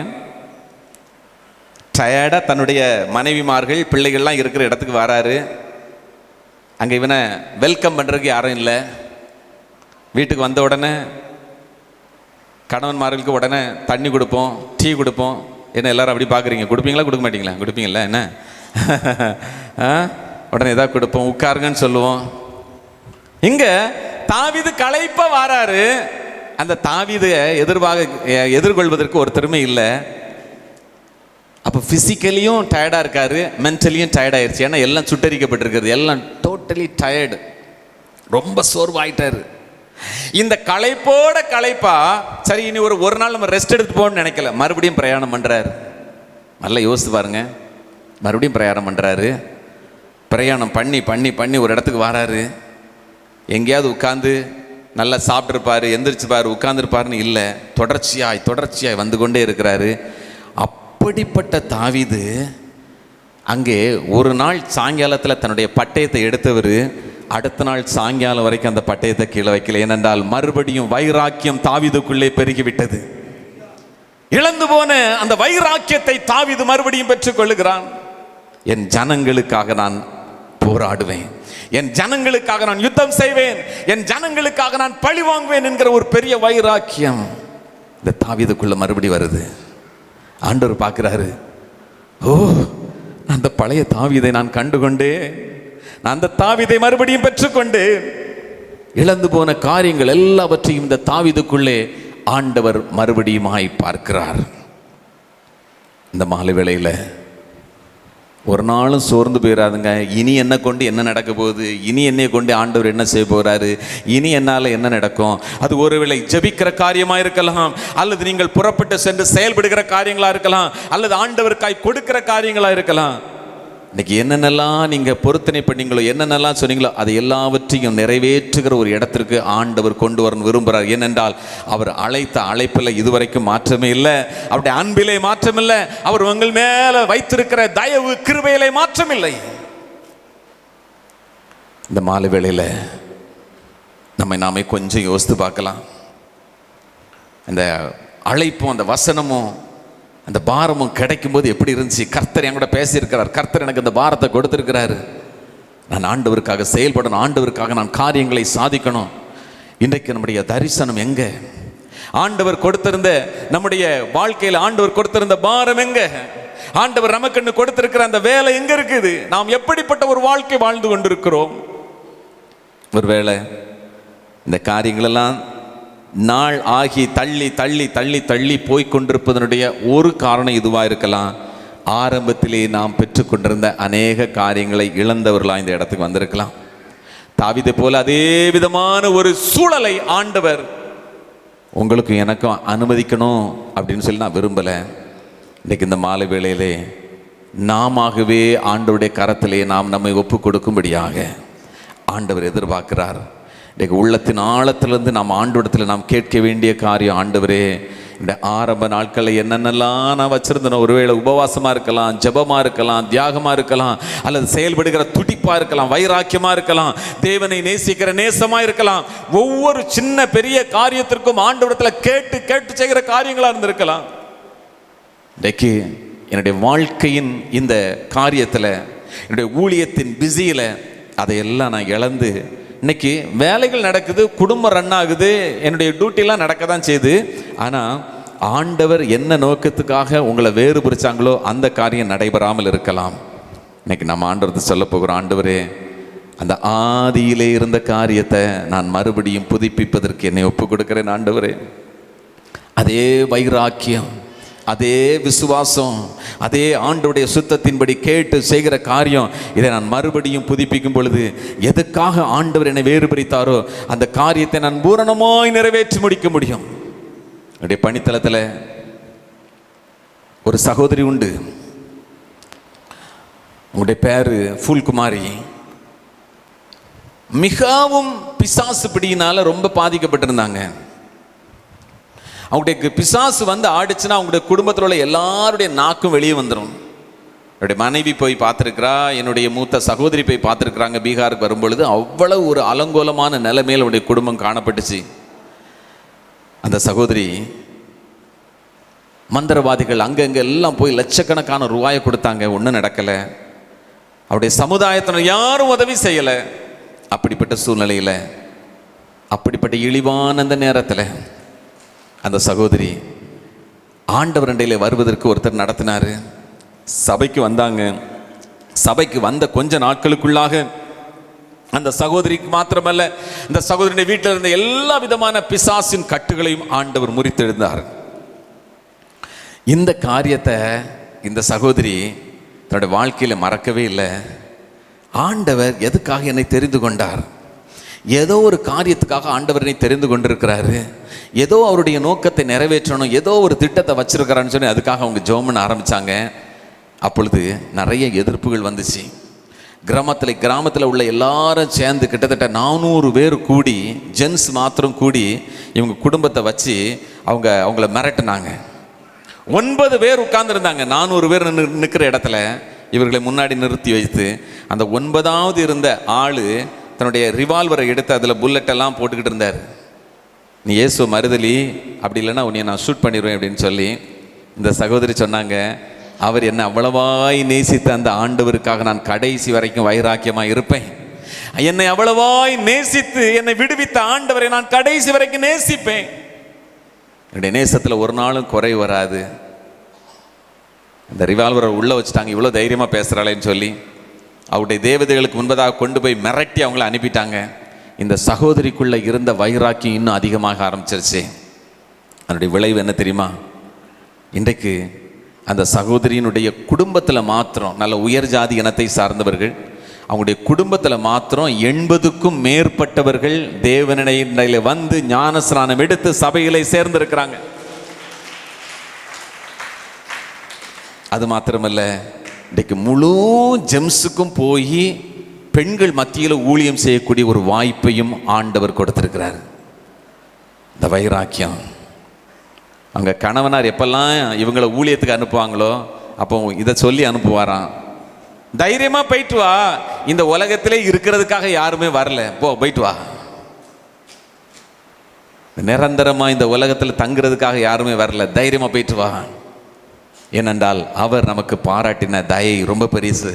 டயர்டாக தன்னுடைய மனைவிமார்கள் பிள்ளைகள்லாம் இருக்கிற இடத்துக்கு வராரு. அங்கே இவனை வெல்கம் பண்ணுறதுக்கு யாரும் இல்லை. வீட்டுக்கு வந்த உடனே கணவன்மார்களுக்கு உடனே தண்ணி கொடுப்போம், டீ கொடுப்போம். என்ன எல்லாரும் அப்படி பார்க்குறீங்க? கொடுப்பீங்களா, கொடுக்க மாட்டீங்களா? கொடுப்பீங்களா? என்ன உடனே எதாவது கொடுப்போம், உட்காருங்கன்னு சொல்லுவோம். இங்க தாவீது களைப்பா வாராரு. அந்த தாவீதை எதிர்கொள்வதற்கு ஒரு திறமை இல்லை. அப்போ பிசிக்கலியும் டயர்டா இருக்காரு, மென்டலியும் டயர்டாயிருச்சு. ஏன்னா எல்லாம் சுட்டரிக்கப்பட்டிருக்கிறது, எல்லாம் டோட்டலி டயர்டு, ரொம்ப சோர்வாயிட்டாரு. இந்த களைப்பா சரி இனி ஒரு நாள் நம்ம ரெஸ்ட் எடுத்து போகணும்னு நினைக்கல, மறுபடியும் பிரயாணம் பண்றாரு. நல்லா யோசித்து பாருங்க, மறுபடியும் பிரயாணம் பண்றாரு. பிரயாணம் பண்ணி ஒரு இடத்துக்கு வராரு. எங்கேயாவது உட்காந்து நல்லா சாப்பிட்ருப்பாரு, எந்திரிச்சுப்பாரு, உட்காந்துருப்பாருன்னு இல்லை, தொடர்ச்சியாய் வந்து கொண்டே இருக்கிறாரு. அப்படிப்பட்ட தாவீது அங்கே ஒரு நாள் சாயங்காலத்தில் தன்னுடைய பட்டயத்தை எடுத்தவர் அடுத்த நாள் சாயங்காலம் வரைக்கும் அந்த பட்டயத்தை கீழே வைக்கல. ஏனென்றால் மறுபடியும் வைராக்கியம் தாவீதுக்குள்ளே பெருகிவிட்டது. இழந்து போன அந்த வைராக்கியத்தை தாவீது மறுபடியும் பெற்றுக் கொள்ளுகிறான். என் ஜனங்களுக்காக நான் போராடுவேன், என் ஜனங்களுக்காக நான் யுத்தம் செய்வேன், என் ஜனங்களுக்காக நான் பழி வாங்குவேன் என்கிற ஒரு பெரிய வைராக்கியம் இந்த தாவீதுக்குள்ள மறுபடி வருது. ஆண்டவர் பார்க்கிறாரு, ஓ அந்த பழைய தாவீதை நான் கண்டுகொண்டே, நான் அந்த தாவீதை மறுபடியும் பெற்றுக்கொண்டு இழந்து போன காரியங்கள் எல்லாவற்றையும் இந்த தாவீதுக்குள்ளே ஆண்டவர் மறுபடியுமாய் பார்க்கிறார். இந்த மாலை வேளையில் ஒரு நாளும் சோர்ந்து போயிடாதுங்க. இனி என்ன கொண்டு என்ன நடக்க போகுது, இனி என்னை கொண்டு ஆண்டவர் என்ன செய்ய போகிறாரு, இனி என்னால் என்ன நடக்கும். அது ஒருவேளை ஜெபிக்கிற காரியமாக இருக்கலாம், அல்லது நீங்கள் புறப்பட்டு சென்று செயல்படுகிற காரியங்களாக இருக்கலாம், அல்லது ஆண்டவருக்காய் கொடுக்கிற காரியங்களாக இருக்கலாம். இன்னைக்கு என்னென்னலாம் நீங்கள் பொருத்தனை பண்ணீங்களோ, என்னென்னலாம் சொன்னீங்களோ, அதை எல்லாவற்றையும் நிறைவேற்றுகிற ஒரு இடத்திற்கு ஆண்டவர் கொண்டு வர விரும்புகிறார். ஏனென்றால் அவர் அழைத்த அழைப்பில் இதுவரைக்கும் மாற்றமே இல்லை, அவருடைய அன்பிலே மாற்றம் இல்லை, அவர் உங்கள் மேலே வைத்திருக்கிற தயவு கிருபையிலே மாற்றம் இல்லை. இந்த மாலை வேளையில் நாமே கொஞ்சம் யோசித்து பார்க்கலாம். அந்த அழைப்பும் அந்த வசனமும் அந்த பாரமும் கிடைக்கும்போது எப்படி இருந்துச்சு? கர்த்தர் என் கூட பேசியிருக்கிறார், கர்த்தர் எனக்கு அந்த பாரத்தை கொடுத்திருக்கிறாரு. நான் ஆண்டவருக்காக செயல்படணும், ஆண்டவருக்காக நான் காரியங்களை சாதிக்கணும். இன்றைக்கு நம்முடைய தரிசனம் எங்கே? ஆண்டவர் கொடுத்திருந்த நம்முடைய வாழ்க்கையில் ஆண்டவர் கொடுத்திருந்த பாரம் எங்க? ஆண்டவர் நமக்கு கொடுத்திருக்கிற அந்த வேலை எங்க இருக்குது? நாம் எப்படிப்பட்ட ஒரு வாழ்க்கை வாழ்ந்து கொண்டிருக்கிறோம்? ஒருவேளை இந்த காரியங்களெல்லாம் நாள் ஆகி தள்ளி தள்ளி தள்ளி தள்ளி போய்கொண்டிருப்பதனுடைய ஒரு காரணம் இதுவாக இருக்கலாம். ஆரம்பத்திலே நாம் பெற்றுக்கொண்டிருந்த அநேக காரியங்களை இழந்தவர்களாக இந்த இடத்துக்கு வந்திருக்கலாம். தாவீதை போல அதே விதமான ஒரு சூழலை ஆண்டவர் உங்களுக்கும் எனக்கும் அனுமதிக்கணும் அப்படின்னு சொல்லி நான் விரும்பலை. இன்றைக்கு இந்த மாலை வேளையிலே நாமவே ஆண்டவருடைய கரத்திலே நாம் நம்மை ஒப்பு கொடுக்கும்படியாக ஆண்டவர் எதிர்பார்க்கிறார். இன்றைக்கு உள்ளத்தின் ஆழத்திலிருந்து நாம் ஆண்டவரிடத்தில் நாம் கேட்க வேண்டிய காரியம், ஆண்டவரே இந்த ஆரம்ப நாட்களில் என்னென்னலாம் நான் வச்சுருந்தேனோ, ஒருவேளை உபவாசமாக இருக்கலாம், ஜபமாக இருக்கலாம், தியாகமாக இருக்கலாம், அல்லது செயல்படுகிற துடிப்பாக இருக்கலாம், வைராக்கியமாக இருக்கலாம், தேவனை நேசிக்கிற நேசமாக இருக்கலாம். ஒவ்வொரு சின்ன பெரிய காரியத்திற்கும் ஆண்டவரிடத்தில் கேட்டு கேட்டு செய்கிற காரியங்களாக இருந்திருக்கலாம். இன்றைக்கு என்னுடைய வாழ்க்கையின் இந்த காரியத்தில், என்னுடைய ஊழியத்தின் பிஸியில் அதையெல்லாம் நான் இழந்து, இன்னைக்கு வேலைகள் நடக்குது, குடும்பம் ரன் ஆகுது, என்னுடைய டியூட்டிலாம் நடக்க தான் செய்யுது. ஆனால் ஆண்டவர் என்ன நோக்கத்துக்காக உங்களை வேறு பிரிச்சாங்களோ அந்த காரியம் நடைபெறாமல் இருக்கலாம். இன்னைக்கு நம்ம ஆண்டவர்கிட்ட சொல்ல போகிறோம், ஆண்டவரே அந்த ஆதியிலே இருந்த காரியத்தை நான் மறுபடியும் புதுப்பிப்பதற்கு என்னை ஒப்பு கொடுக்கிறேன். ஆண்டவரே அதே வைராக்கியம், அதே விசுவாசம், அதே ஆண்டவருடைய சுத்தத்தின்படி கேட்டு செய்கிற காரியம், இதை நான் மறுபடியும் புதுப்பிக்கும் பொழுது எதுக்காக ஆண்டவர் என்னை வேறு பிரித்தாரோ அந்த காரியத்தை நான் பூரணமாய் நிறைவேற்றி முடிக்க முடியும். என்னுடைய பணித்தளத்தில் ஒரு சகோதரி உண்டு. உங்களுடைய பேரு ஃபூல்குமாரி. மிகவும் பிசாசு பிடியினால ரொம்ப பாதிக்கப்பட்டிருந்தாங்க. அவங்களுடைய பிசாசு வந்து ஆடிச்சுன்னா அவங்களுடைய குடும்பத்தில் உள்ள எல்லாருடைய நாக்கும் வெளியே வந்துடும். என்னுடைய மனைவி போய் பார்த்துருக்கிறா, என்னுடைய மூத்த சகோதரி போய் பார்த்துருக்குறாங்க. பீகாருக்கு வரும்பொழுது அவ்வளவு ஒரு அலங்கோலமான நிலைமையில் அவருடைய குடும்பம் காணப்பட்டுச்சு. அந்த சகோதரி மந்திரவாதிகள் அங்கங்கே எல்லாம் போய் லட்சக்கணக்கான ரூபாயை கொடுத்தாங்க, ஒன்றும் நடக்கலை. அவருடைய சமுதாயத்தினர் யாரும் உதவி செய்யலை. அப்படிப்பட்ட சூழ்நிலையில், அப்படிப்பட்ட இழிவான அந்த நேரத்தில் அந்த சகோதரி ஆண்டவர் அண்டையிலே வருவதற்கு ஒருத்தர் நடத்தினார். சபைக்கு வந்தாங்க. சபைக்கு வந்த கொஞ்ச நாட்களுக்குள்ளாக அந்த சகோதரிக்கு மாத்திரமல்ல, இந்த சகோதரியுடைய வீட்டில் இருந்த எல்லா விதமான பிசாசின் கட்டுகளையும் ஆண்டவர் முறித்தெழுந்தார். இந்த காரியத்தை இந்த சகோதரி தன்னுடைய வாழ்க்கையில் மறக்கவே இல்லை. ஆண்டவர் எதுக்காக என்னை தெரிந்து கொண்டார்? ஏதோ ஒரு காரியத்துக்காக ஆண்டவர் என்னை தெரிந்து கொண்டிருக்கிறாரு, ஏதோ அவருடைய நோக்கத்தை நிறைவேற்றணும், ஏதோ ஒரு திட்டத்தை வச்சிருக்கிறான்னு சொல்லி அதுக்காக அவங்க ஜெபம் பண்ண ஆரம்பித்தாங்க. அப்பொழுது நிறைய எதிர்ப்புகள் வந்துச்சு. கிராமத்தில் உள்ள எல்லாரும் சேர்ந்து கிட்டத்தட்ட 400 பேர் கூடி, ஜென்ஸ் மாத்திரம் கூடி இவங்க குடும்பத்தை வச்சு அவங்கள மிரட்டினாங்க. 9 பேர் உட்கார்ந்துருந்தாங்க. 400 பேர் நிற்கிற இடத்துல இவர்களை முன்னாடி நிறுத்தி வைத்து அந்த 9வது இருந்த ஆள் தன்னுடைய ரிவால்வரை எடுத்து அதில் புல்லட்டெல்லாம் போட்டுக்கிட்டு இருந்தார். நீ இயேசு மறுதலி, அப்படி இல்லைன்னா உன்னை நான் ஷூட் பண்ணிடுவேன் அப்படின்னு சொல்லி இந்த சகோதரி சொன்னாங்க. அவர் என்னை அவ்வளவாய் நேசித்த அந்த ஆண்டவருக்காக நான் கடைசி வரைக்கும் வைராக்கியமாக இருப்பேன். என்னை அவ்வளவாய் நேசித்து என்னை விடுவித்த ஆண்டவரை நான் கடைசி வரைக்கும் நேசிப்பேன். என்னுடைய நேசத்தில் ஒரு நாளும் குறை வராது. இந்த ரிவால்வரை உள்ளே வச்சுட்டாங்க. இவ்வளோ தைரியமாக பேசுகிறாளேன்னு சொல்லி அவருடைய தேவதைகளுக்கு முன்பதாக கொண்டு போய் மிரட்டி அவங்கள அனுப்பிட்டாங்க. இந்த சகோதரிக்குள்ளே இருந்த வைராக்கியம் இன்னும் அதிகமாக ஆரம்பிச்சிருச்சு. அதனுடைய விளைவு என்ன தெரியுமா? இன்றைக்கு அந்த சகோதரியினுடைய குடும்பத்தில் மாத்திரம், நல்ல உயர் ஜாதி இனத்தை சார்ந்தவர்கள், அவங்களுடைய குடும்பத்தில் மாத்திரம் 80க்கும் மேற்பட்டவர்கள் தேவனிடையில வந்து ஞானஸ்நானம் எடுத்து சபைகளை சேர்ந்திருக்கிறாங்க. அது மாத்திரமல்ல, இன்றைக்கு முழு ஜெம்ஸுக்கும் போய் பெண்கள் மத்தியில் ஊழியம் செய்யக்கூடிய ஒரு வாய்ப்பையும் ஆண்டவர் கொடுத்திருக்கிறார். இந்த வைராக்கியம், அவங்க கணவனார் எப்பெல்லாம் இவங்களை ஊழியத்துக்கு அனுப்புவாங்களோ அப்போ இதை சொல்லி அனுப்புவாராம், தைரியமா போயிட்டு வா, இந்த உலகத்திலே இருக்கிறதுக்காக யாருமே வரல, போயிட்டு வா. நிரந்தரமா இந்த உலகத்தில் தங்குறதுக்காக யாருமே வரல, தைரியமா போயிட்டு வா. ஏனென்றால் அவர் நமக்கு பாராட்டின தயை ரொம்ப பெரிசு.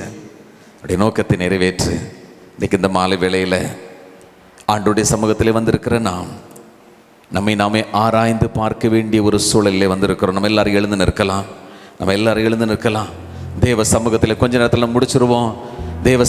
அப்படி நோக்கத்தை நிறைவேற்று. இன்னைக்கு இந்த மாலை வேளையில் ஆண்டோடைய சமூகத்திலே வந்திருக்கிற நாம் நம்மை நாமே ஆராய்ந்து பார்க்க வேண்டிய ஒரு சூழலில் வந்திருக்கிறோம். நம்ம எல்லாரும் எழுந்து நிற்கலாம். தேவ சமூகத்தில் கொஞ்ச நேரத்தில் முடிச்சிருவோம். தேவ